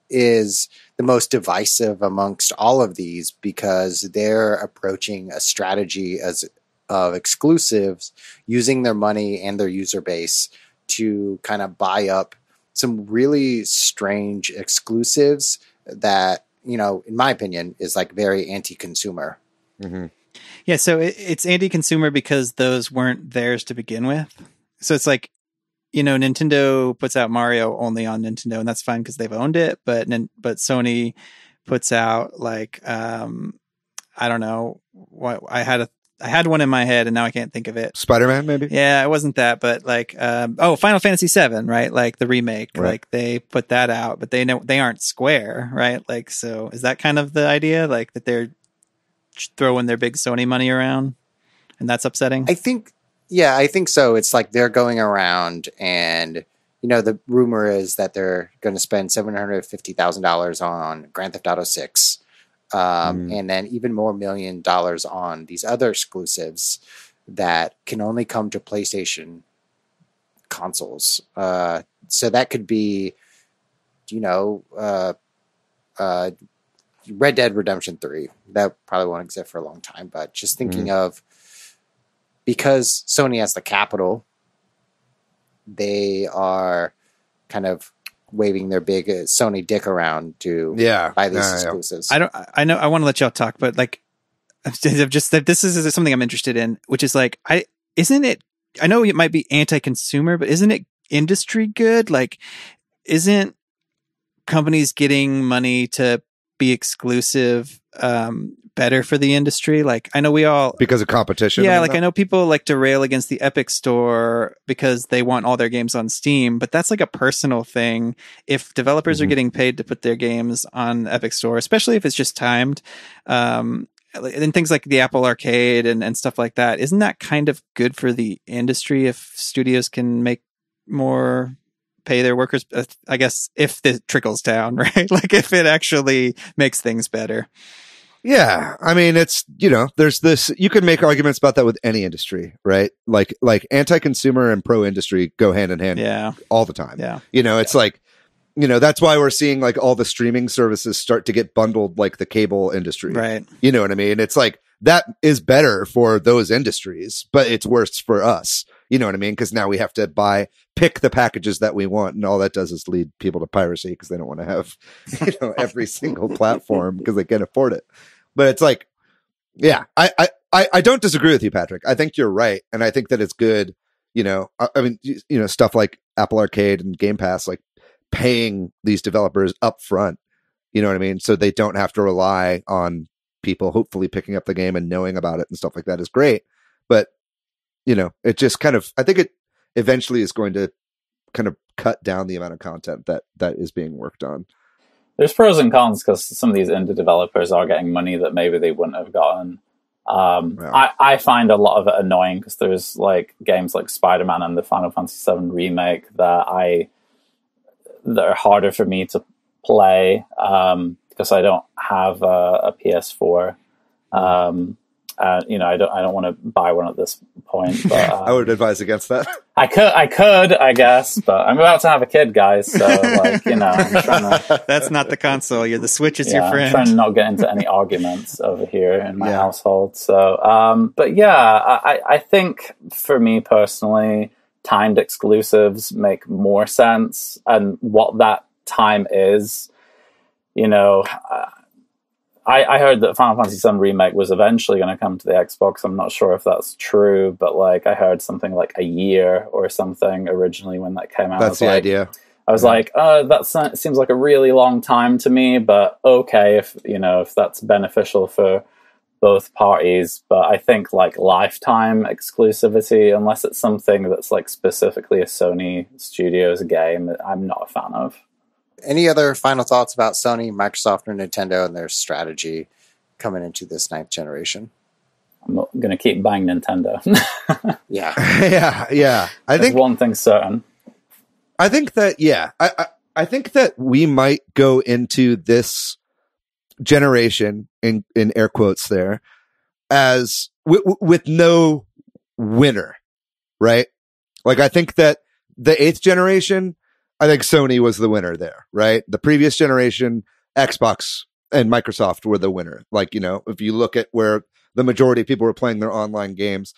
is the most divisive amongst all of these because they're approaching a strategy of exclusives, using their money and their user base to kind of buy up some really strange exclusives that, in my opinion, is like very anti-consumer. Mm-hmm. Yeah, so it's anti-consumer because those weren't theirs to begin with. So it's like, Nintendo puts out Mario only on Nintendo, and that's fine because they've owned it. But Sony puts out like I don't know what I had one in my head and now I can't think of it. Spider-Man, maybe? Yeah, it wasn't that, but like Final Fantasy VII, right? Like the remake, right. Like they put that out, but they aren't Square, right? Like, so is that kind of the idea, like that they're throwing their big Sony money around, and that's upsetting? I think so. It's like they're going around, and the rumor is that they're going to spend $750,000 on Grand Theft Auto 6, and then even more $1 million on these other exclusives that can only come to PlayStation consoles. So that could be, Red Dead Redemption 3. That probably won't exist for a long time, but just thinking of, because Sony has the capital, they are kind of waving their big Sony dick around to buy these exclusives. I know I want to let y'all talk, but like, I've just this is something I'm interested in, which is like, I know it might be anti-consumer, but isn't it industry good? Like, isn't companies getting money to be exclusive better for the industry? Like, I know we all, because of competition. Yeah, like I know people like to rail against the Epic Store because they want all their games on Steam, but that's like a personal thing. If developers are getting paid to put their games on Epic Store, especially if it's just timed, and things like the Apple Arcade and stuff like that, isn't that kind of good for the industry if studios can make more, pay their workers, I guess, if it trickles down, right? Like if it actually makes things better. Yeah. I mean, it's, there's this, you can make arguments about that with any industry, right? Like anti-consumer and pro-industry go hand in hand all the time. Yeah. It's like, that's why we're seeing like all the streaming services start to get bundled like the cable industry. Right. You know what I mean? It's like, that is better for those industries, but it's worse for us. You know what I mean? Because now we have to pick the packages that we want, and all that does is lead people to piracy because they don't want to have, every single platform because they can't afford it. But it's like, yeah, I don't disagree with you, Patrick. I think you're right, and I think that it's good. I mean, stuff like Apple Arcade and Game Pass, like paying these developers up front. You know what I mean? So they don't have to rely on people hopefully picking up the game and knowing about it and stuff like that is great. But it just kind of, I think it eventually is going to kind of cut down the amount of content that is being worked on. There's pros and cons because some of these indie developers are getting money that maybe they wouldn't have gotten. I find a lot of it annoying because there's like games like Spider-Man and the Final Fantasy VII remake that are harder for me to play because I don't have a PS4. I don't want to buy one at this point. But I would advise against that. I could, I guess, but I'm about to have a kid, guys. So, I'm trying to. That's not the console. The Switch is your friend. I'm trying to not get into any arguments over here in my household. So, but yeah, I think for me personally, timed exclusives make more sense, and what that time is, I heard that Final Fantasy VII Remake was eventually going to come to the Xbox. I'm not sure if that's true, but like I heard something like a year or something originally when that came out. That's the idea. I was like, that seems like a really long time to me, but okay, if that's beneficial for both parties. But I think like lifetime exclusivity, unless it's something that's like specifically a Sony Studios game, I'm not a fan of. Any other final thoughts about Sony, Microsoft, or Nintendo and their strategy coming into this 9th generation? I'm going to keep buying Nintendo. Yeah. Yeah. I think one thing's certain. I think that, I think that we might go into this generation, in air quotes there, as with no winner, right? Like, I think that the 8th generation, I think Sony was the winner there, right? The previous generation, Xbox and Microsoft were the winner. Like, if you look at where the majority of people were playing their online games,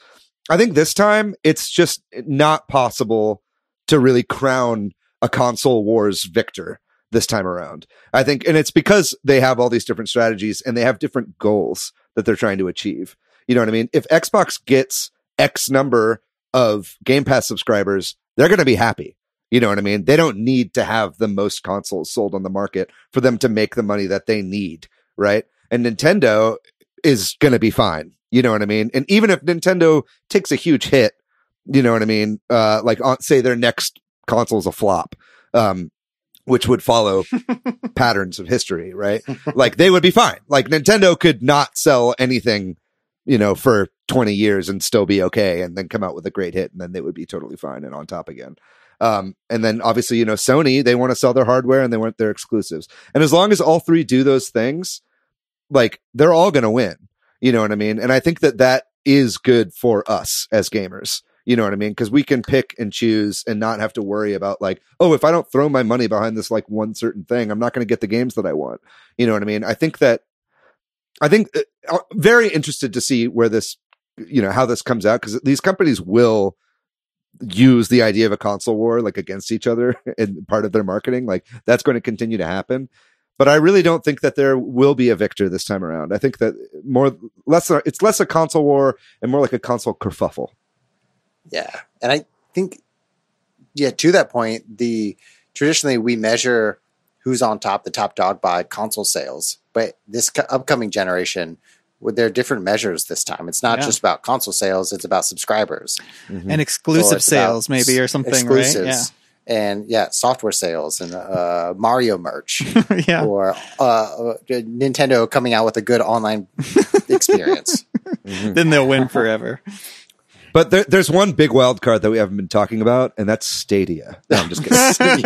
I think this time it's just not possible to really crown a console wars victor this time around. I think, and it's because they have all these different strategies and they have different goals that they're trying to achieve. You know what I mean? If Xbox gets X number of Game Pass subscribers, they're going to be happy. You know what I mean? They don't need to have the most consoles sold on the market for them to make the money that they need, right? And Nintendo is going to be fine. You know what I mean? And even if Nintendo takes a huge hit, you know what I mean? Say their next console's a flop, which would follow patterns of history, right? Like, they would be fine. Like, Nintendo could not sell anything, for 20 years and still be okay, and then come out with a great hit, and then they would be totally fine and on top again. And then obviously, Sony, they want to sell their hardware and they want their exclusives. And as long as all three do those things, like, they're all going to win. You know what I mean? And I think that is good for us as gamers. You know what I mean? Because we can pick and choose and not have to worry about like, oh, if I don't throw my money behind this like one certain thing, I'm not going to get the games that I want. You know what I mean? I think very interested to see where this, how this comes out, because these companies will use the idea of a console war like against each other in part of their marketing. Like, that's going to continue to happen. But I really don't think that there will be a victor this time around. I think that it's less a console war and more like a console kerfuffle. Yeah. And I think, to that point, traditionally we measure who's on top, the top dog by console sales. But this upcoming generation, there are different measures this time. It's not just about console sales, it's about subscribers. Mm-hmm. And exclusive sales maybe, or something, exclusives. Right? Yeah. And software sales and Mario merch, yeah, or Nintendo coming out with a good online experience. Mm-hmm. Then they'll win forever. But there's one big wild card that we haven't been talking about, and that's Stadia. No, I'm just kidding.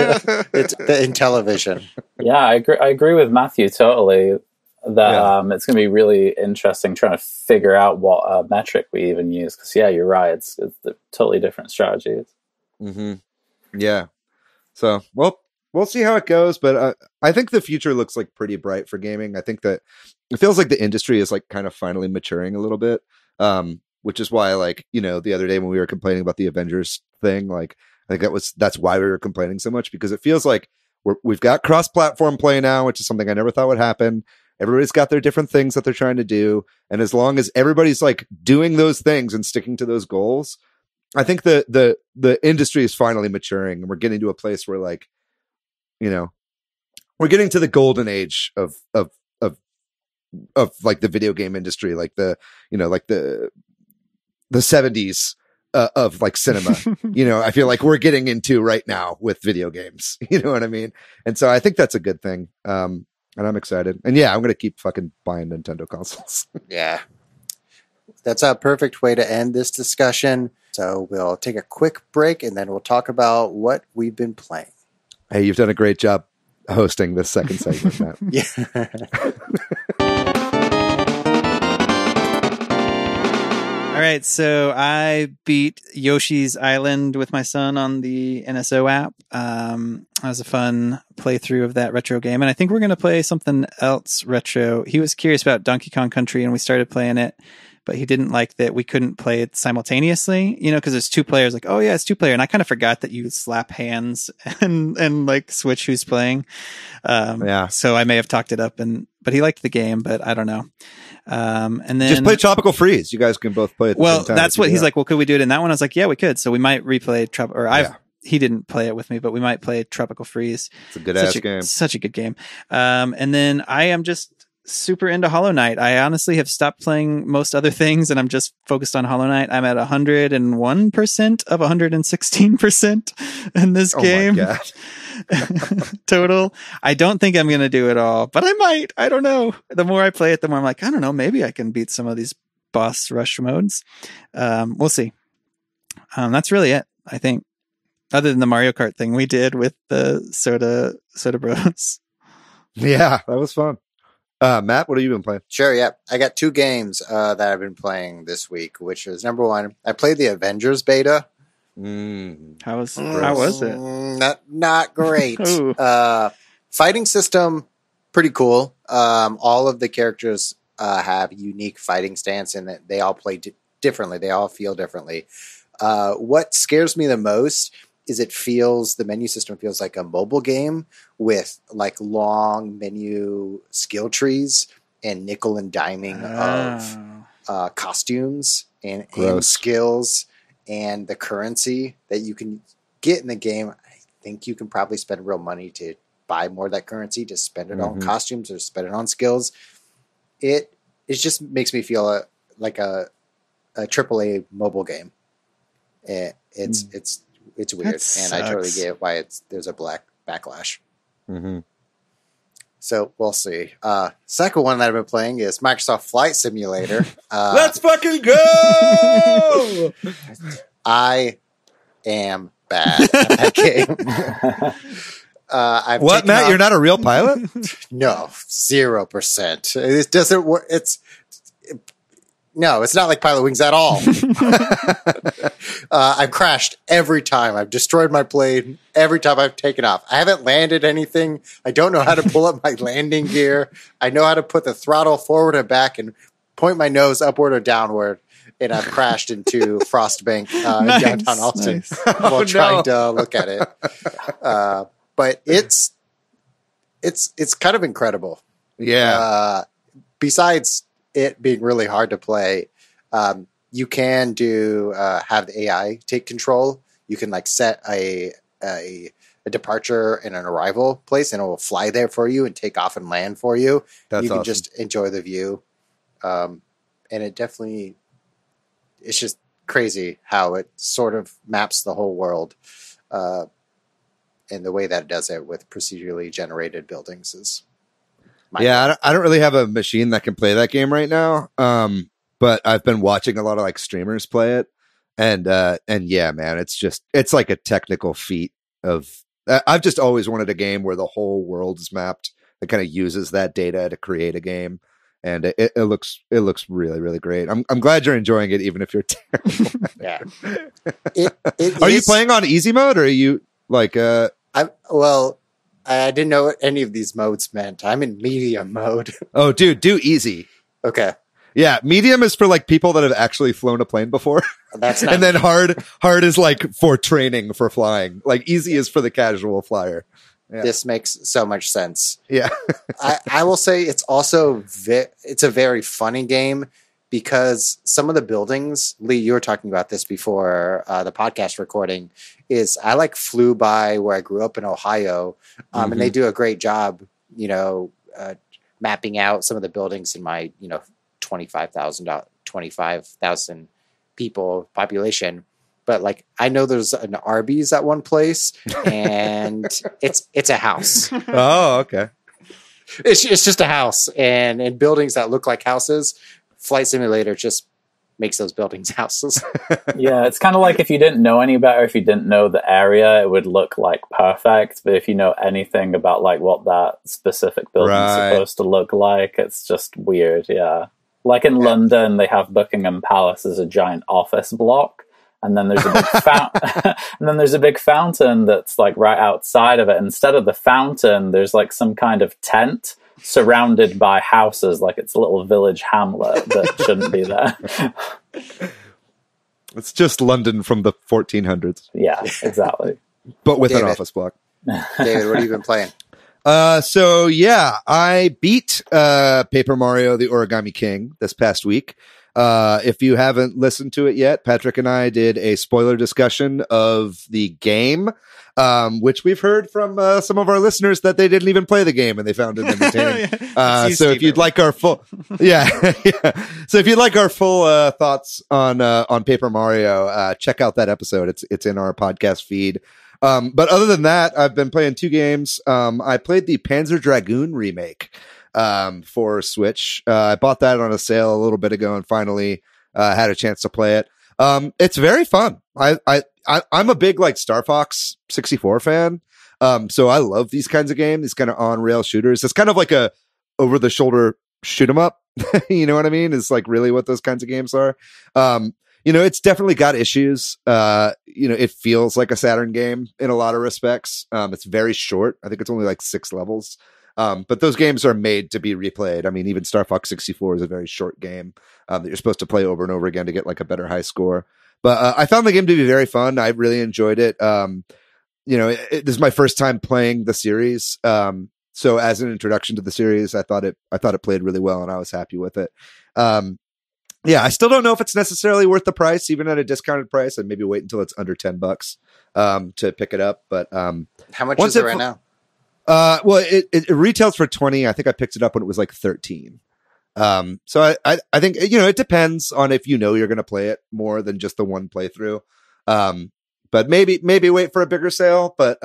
It's in television. Yeah, I agree with Matthew totally. That it's going to be really interesting trying to figure out what metric we even use. Because you're right, it's totally different strategies. Mm-hmm. Yeah. So, well, we'll see how it goes, but I think the future looks like pretty bright for gaming. I think that it feels like the industry is like kind of finally maturing a little bit, which is why, like, the other day when we were complaining about the Avengers thing, like, I think that's why we were complaining so much, because it feels like we've got cross-platform play now, which is something I never thought would happen. Everybody's got their different things that they're trying to do, and as long as everybody's like doing those things and sticking to those goals, I think the industry is finally maturing, and we're getting to a place where, like, we're getting to the golden age of like the video game industry, like the 70s of like cinema. I feel like we're getting into right now with video games. You know what I mean? And so I think that's a good thing. And I'm excited. And I'm going to keep fucking buying Nintendo consoles. Yeah. That's a perfect way to end this discussion. So we'll take a quick break and then we'll talk about what we've been playing. Hey, you've done a great job hosting this second segment, Matt. Yeah. All right, so I beat Yoshi's Island with my son on the NSO app. That was a fun playthrough of that retro game, and I think we're going to play something else retro. He was curious about Donkey Kong Country, and we started playing it. but he didn't like that we couldn't play it simultaneously, because there's two players, like, oh yeah, it's two player. And I kind of forgot that you slap hands and like switch who's playing. So I may have talked it up but he liked the game, but I don't know. And then just play Tropical Freeze. You guys can both play it. Well, that's what he's like. Well, could we do it in that one? I was like, yeah, we could. So we might replay he didn't play it with me, but we might play Tropical Freeze. It's a good ass game. Such a good game. And then I am just super into Hollow Knight. I honestly have stopped playing most other things and I'm just focused on Hollow Knight. I'm at 101% of 116% in this game. Oh my God. Total. I don't think I'm going to do it all, but I might. I don't know. The more I play it, the more I'm like, I don't know, maybe I can beat some of these boss rush modes. We'll see. That's really it, I think. Other than the Mario Kart thing we did with the Soda Bros. Yeah, that was fun. Matt, what have you been playing? Sure, yeah. I got 2 games that I've been playing this week, which is number 1. I played the Avengers beta. How was it? Not great. Fighting system, pretty cool. All of the characters have unique fighting stance in that they all play differently. They all feel differently. What scares me the most is the menu system feels like a mobile game with like long menu skill trees and nickel and diming of costumes and skills and the currency that you can get in the game. I think you can probably spend real money to buy more of that currency, to spend it on costumes or spend it on skills. It just makes me feel like a AAA mobile game. It's weird, and I totally get why there's a backlash. So we'll see. Second one that I've been playing is Microsoft Flight Simulator. Let's fucking go! I am bad at that game. What, Matt? You're not a real pilot? No, 0%. It doesn't work. No, it's not like Pilot Wings at all. I've crashed every time. I've destroyed my plane every time I've taken off. I haven't landed anything. I don't know how to pull up my landing gear. I know how to put the throttle forward and back and point my nose upward or downward. And I've crashed into Frostbank in downtown Austin while trying to look at it. But it's kind of incredible. Yeah. Besides it being really hard to play, you can have the AI take control. You can like set a departure and an arrival place, and it will fly there for you and take off and land for you. That's you can awesome. just enjoy the view. And it's just crazy how it sort of maps the whole world. And the way that it does it with procedurally generated buildings is. I don't really have a machine that can play that game right now. But I've been watching a lot of like streamers play it, and yeah, man, it's like a technical feat I've just always wanted a game where the whole world is mapped that kind of uses that data to create a game. And it looks really, really great. I'm glad you're enjoying it, even if you're terrible. Yeah. Are you playing on easy mode, or are you like I didn't know what any of these modes meant. I'm in medium mode. Oh, dude, do easy. Okay. Yeah, medium is for like people that have actually flown a plane before. That's not. And then hard is like for training for flying. Like easy is for the casual flyer. Yeah. This makes so much sense. Yeah. I will say it's also it's a very funny game because some of the buildings, Lee, you were talking about this before the podcast recording, is I like flew by where I grew up in Ohio, and they do a great job, mapping out some of the buildings in my, 25,000 people population. But like, I know there's an Arby's at one place, and it's a house. Oh, okay. It's just a house, and in buildings that look like houses, Flight Simulator just makes those buildings houses. Yeah, it's kind of like if you didn't know any better, if you didn't know the area, it would look like perfect. But if you know anything about like what that specific building's supposed to look like, it's just weird. Yeah, like in London, they have Buckingham Palace as a giant office block. And then there's a big and then there's a big fountain that's like right outside of it. Instead of the fountain, there's like some kind of tent surrounded by houses, like it's a little village hamlet that shouldn't be there. It's just London from the 1400s. Yeah, exactly. But with David. an office block. David, what have you been playing? So yeah, I beat Paper Mario: The Origami King this past week. If you haven't listened to it yet, Patrick and I did a spoiler discussion of the game, which we've heard from some of our listeners that they didn't even play the game and they found it entertaining. So if you'd like our full, yeah. So if you'd like our full thoughts on Paper Mario, check out that episode. It's in our podcast feed. But other than that, I've been playing 2 games. I played the Panzer Dragoon remake for Switch. I bought that on a sale a little bit ago and finally had a chance to play it. It's very fun. I'm a big like Star Fox 64 fan. So I love these kinds of games, these kind of on-rail shooters. It's kind of like a over-the-shoulder shoot 'em up. You know what I mean? It's like really what those kinds of games are. It's definitely got issues. It feels like a Saturn game in a lot of respects. It's very short. I think it's only like 6 levels. But those games are made to be replayed. I mean, even Star Fox 64 is a very short game that you're supposed to play over and over again to get like a better high score. But I found the game to be very fun. I really enjoyed it. This is my first time playing the series. So as an introduction to the series, I thought it played really well and I was happy with it. I still don't know if it's necessarily worth the price, even at a discounted price. I'd maybe wait until it's under $10 to pick it up. But how much is it right now? Well, it retails for 20. I think I picked it up when it was like 13. So I think, it depends on if you're going to play it more than just the one playthrough. But maybe wait for a bigger sale. But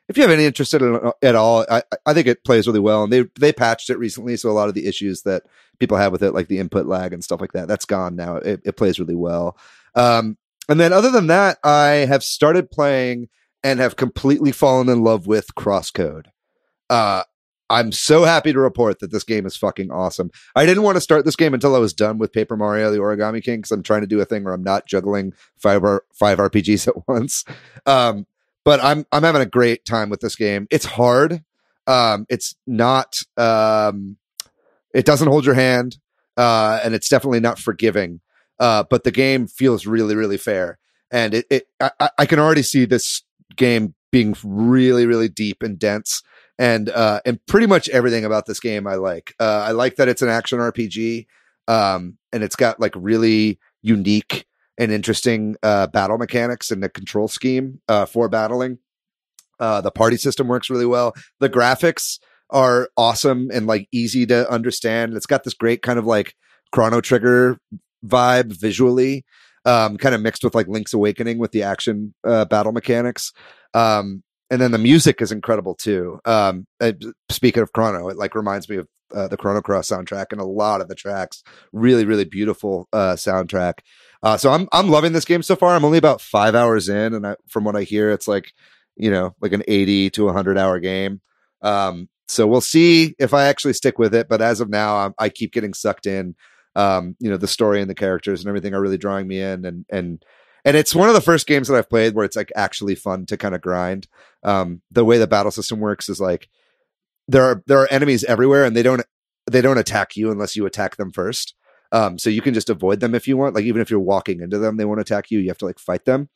if you have any interest in it at all, I think it plays really well. And they patched it recently, so a lot of the issues that people have with it, like the input lag and stuff like that, that's gone now. It plays really well. And then other than that, I have started playing and have completely fallen in love with Crosscode. I'm so happy to report that this game is fucking awesome. I didn't want to start this game until I was done with Paper Mario: The Origami King, because I'm trying to do a thing where I'm not juggling five RPGs at once. But I'm having a great time with this game. It's hard. It's not. It doesn't hold your hand, and it's definitely not forgiving. But the game feels really, really fair, and I can already see this game being really, really deep and dense. And pretty much everything about this game I like. I like that it's an action RPG, and it's got like really unique and interesting battle mechanics and the control scheme for battling. The party system works really well. The graphics are awesome and like easy to understand. It's got this great kind of like Chrono Trigger vibe visually, kind of mixed with like Link's Awakening with the action battle mechanics. And then the music is incredible too. Speaking of Chrono, it like reminds me of the Chrono Cross soundtrack, and a lot of the tracks, really, really beautiful soundtrack. So I'm loving this game so far. I'm only about 5 hours in, and from what I hear, it's like an 80 to 100 hour game. So we'll see if I actually stick with it. But as of now, I keep getting sucked in. The story and the characters and everything are really drawing me in, and it's one of the first games that I've played where it's like actually fun to kind of grind. The way the battle system works is like there are enemies everywhere, and they don't attack you unless you attack them first. So you can just avoid them if you want. Like even if you're walking into them, they won't attack you. You have to like fight them.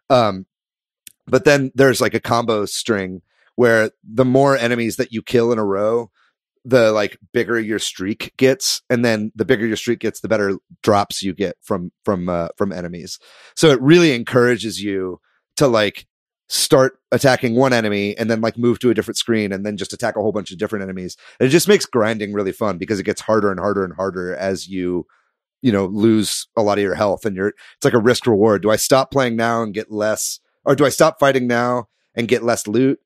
But then there's like a combo string where the more enemies that you kill in a row, the like bigger your streak gets, and then the bigger your streak gets, the better drops you get from enemies. So it really encourages you to like start attacking one enemy and then like move to a different screen and then just attack a whole bunch of different enemies. And it just makes grinding really fun because it gets harder and harder and harder as you lose a lot of your health, and it's like a risk reward. Do I stop playing now and get less, or do I stop fighting now and get less loot?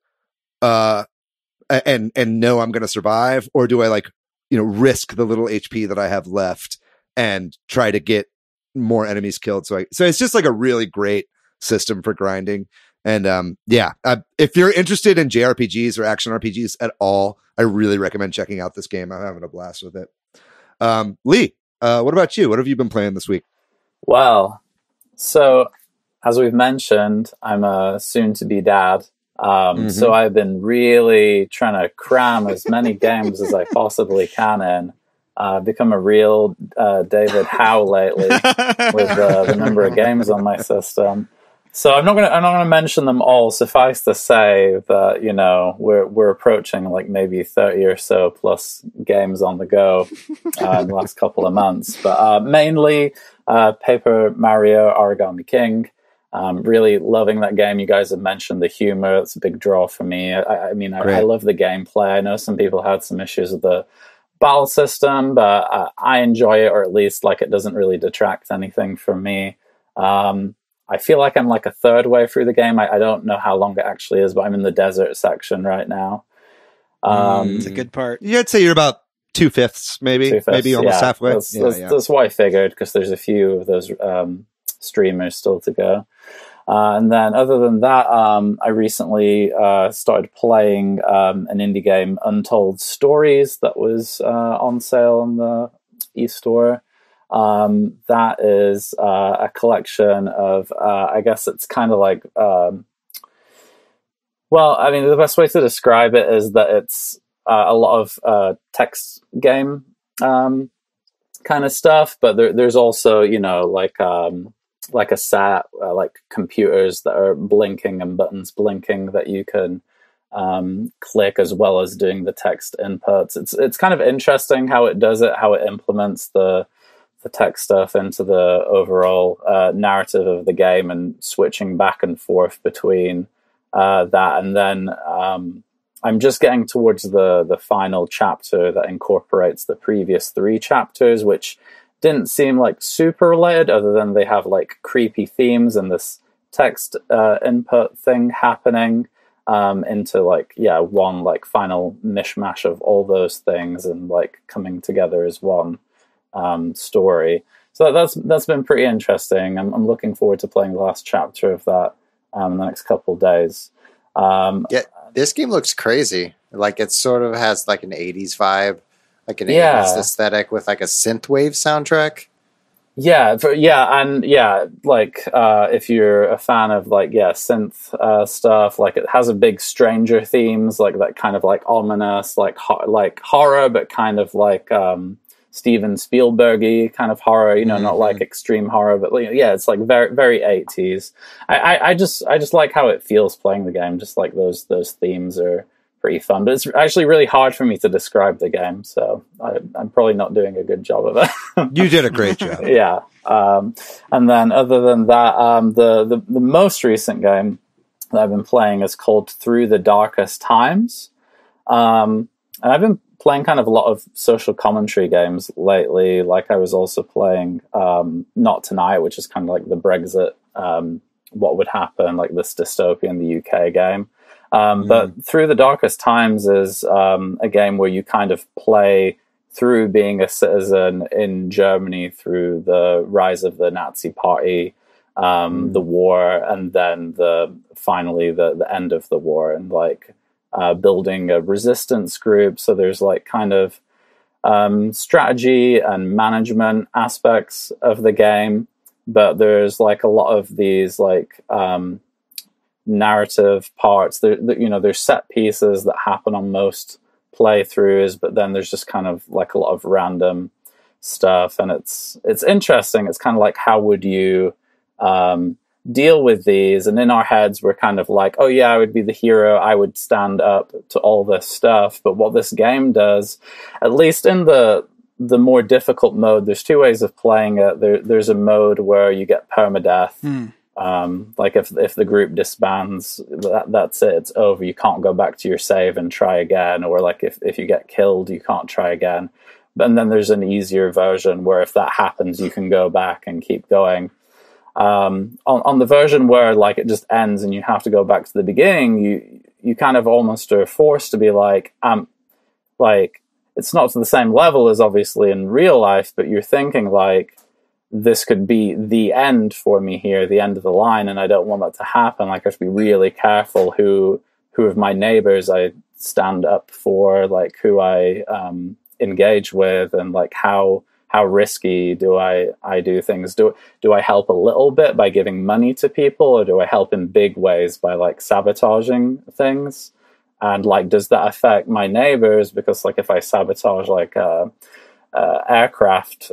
And know I'm going to survive, or do I risk the little HP that I have left and try to get more enemies killed? So it's just like a really great system for grinding. And if you're interested in JRPGs or action RPGs at all, I really recommend checking out this game. I'm having a blast with it. Lee, what about you? What have you been playing this week? Well, so as we've mentioned, I'm a soon-to-be dad. So I've been really trying to cram as many games as I possibly can in. Become a real David Howe lately with the number of games on my system. So I'm not gonna mention them all. Suffice to say that, you know, we're approaching like maybe 30 or so plus games on the go in the last couple of months. But mainly Paper Mario Origami King. Really loving that game. You guys have mentioned the humor. It's a big draw for me. I mean, I love the gameplay. I know some people had some issues with the battle system, but I enjoy it, or at least like it doesn't really detract anything from me. I feel like I'm like a third way through the game. I don't know how long it actually is, but I'm in the desert section right now. It's a good part. Yeah, I'd say you're about 2/5, maybe almost halfway. That's what I figured, because there's a few of those streamers still to go. And then other than that, I recently started playing an indie game, Untold Stories, that was on sale on the eStore. That is a collection of, I guess it's kind of like, well, I mean, the best way to describe it is that it's a lot of text game kind of stuff, but there's also, you know, like a set, like computers that are blinking and buttons blinking that you can click, as well as doing the text inputs. It's kind of interesting how it does it, how it implements the text stuff into the overall narrative of the game, and switching back and forth between that. And then I'm just getting towards the final chapter that incorporates the previous 3 chapters, which didn't seem like super related, other than they have like creepy themes and this text input thing happening into like, one like final mishmash of all those things and like coming together as one story. So that's been pretty interesting. I'm looking forward to playing the last chapter of that in the next couple of days. This game looks crazy. Like it sort of has like an 80s vibe. Like an 80s aesthetic with like a synthwave soundtrack. Like if you're a fan of like synth stuff, like it has a big Stranger themes, like that kind of like ominous, like horror, but kind of like Steven Spielberg-y kind of horror, you know, not like extreme horror, but it's like very, very 80s. I just like how it feels playing the game. Just like those themes are pretty fun, but it's actually really hard for me to describe the game, so I'm probably not doing a good job of it. You did a great job. Yeah. And then other than that, the most recent game that I've been playing is called Through the Darkest Times. And I've been playing kind of a lot of social commentary games lately. Like I was also playing Not Tonight, which is kind of like the Brexit, what would happen, like this dystopian, the UK game. But Through the Darkest Times is a game where you kind of play through being a citizen in Germany through the rise of the Nazi Party, the war, and then finally the end of the war, and like building a resistance group. So there's like kind of strategy and management aspects of the game, but there's like a lot of these like narrative parts. There's set pieces that happen on most playthroughs, but then there's just kind of like a lot of random stuff, and it's interesting. It's kind of like, how would you deal with these? And in our heads we're kind of like, oh yeah, I would be the hero, I would stand up to all this stuff. But what this game does, at least in the more difficult mode, there's 2 ways of playing it. There's a mode where you get permadeath. Like if the group disbands, that's it, it's over. You can't go back to your save and try again, or like if you get killed, you can't try again. And then there's an easier version where if that happens, you can go back and keep going. On the version where like it just ends and you have to go back to the beginning, you kind of almost are forced to be like, like it's not to the same level as obviously in real life, but you're thinking like, this could be the end for me here, the end of the line, and I don't want that to happen. Like I have to be really careful who of my neighbors I stand up for, like who I engage with, and like how how risky do I do things? Do I help a little bit by giving money to people, or do I help in big ways by like sabotaging things? And like, does that affect my neighbors? Because like, if I sabotage like a aircraft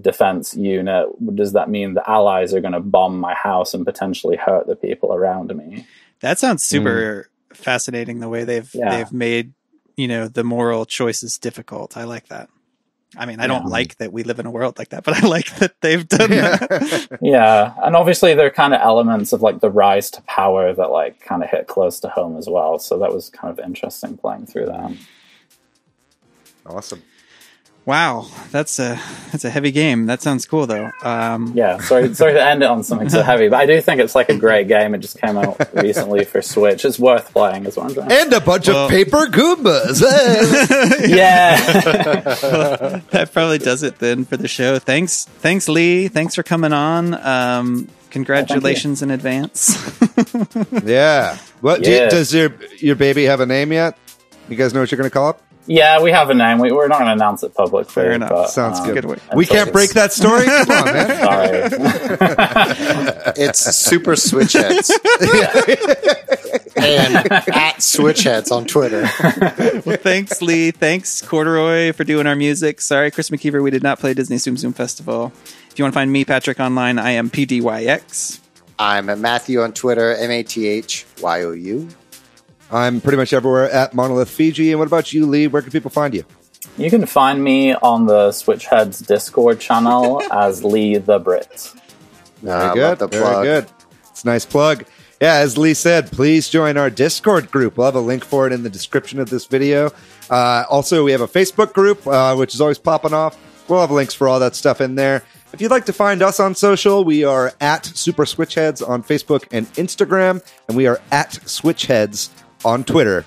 defense unit, does that mean the allies are going to bomb my house and potentially hurt the people around me? That sounds super fascinating, the way they've made, you know, the moral choices difficult. I like that. I mean, I don't like that we live in a world like that, but I like that they've done that. Yeah. And obviously there are kind of elements of like the rise to power that like kind of hit close to home as well. So that was kind of interesting playing through that. Awesome. Wow, that's a heavy game. That sounds cool though. Yeah, sorry to end it on something so heavy, but I do think it's like a great game. It just came out recently for Switch. It's worth playing, is what I'm saying. And a bunch of paper Goombas. Yeah. Well, that probably does it then for the show. Thanks, Lee. Thanks for coming on. Congratulations in advance. Yeah. What does your baby have a name yet? You guys know what you're going to call it? Yeah, we have a name. We're not going to announce it publicly. Fair enough. But, sounds good. We can't break that story? Come on, man. Sorry. It's Super Switch Headz. And at Switch Headz on Twitter. Well, thanks, Lee. Thanks, Corduroy, for doing our music. Sorry, Chris McKeever, we did not play Disney Zoom Zoom Festival. If you want to find me, Patrick, online, I am PDYX. I'm at Matthew on Twitter, MATHYOU. I'm pretty much everywhere at Monolith Fiji. And what about you, Lee? Where can people find you? You can find me on the Switch Headz Discord channel as Lee the Brit. Very good. Very good. It's a nice plug. Yeah, as Lee said, please join our Discord group. We'll have a link for it in the description of this video. Also, we have a Facebook group, which is always popping off. We'll have links for all that stuff in there. If you'd like to find us on social, we are at Super Switch Headz on Facebook and Instagram, and we are at Switch Headz on Twitter.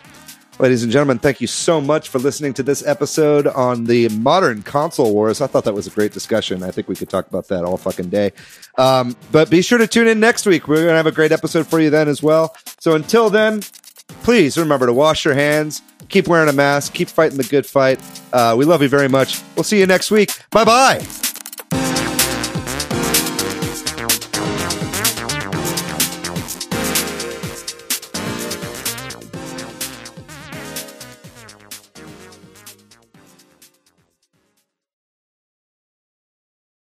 Ladies and gentlemen, thank you so much for listening to this episode on the modern console wars. I thought that was a great discussion. I think we could talk about that all fucking day. But be sure to tune in next week. We're going to have a great episode for you then as well. So until then, please remember to wash your hands, keep wearing a mask, keep fighting the good fight. We love you very much. We'll see you next week. Bye-bye.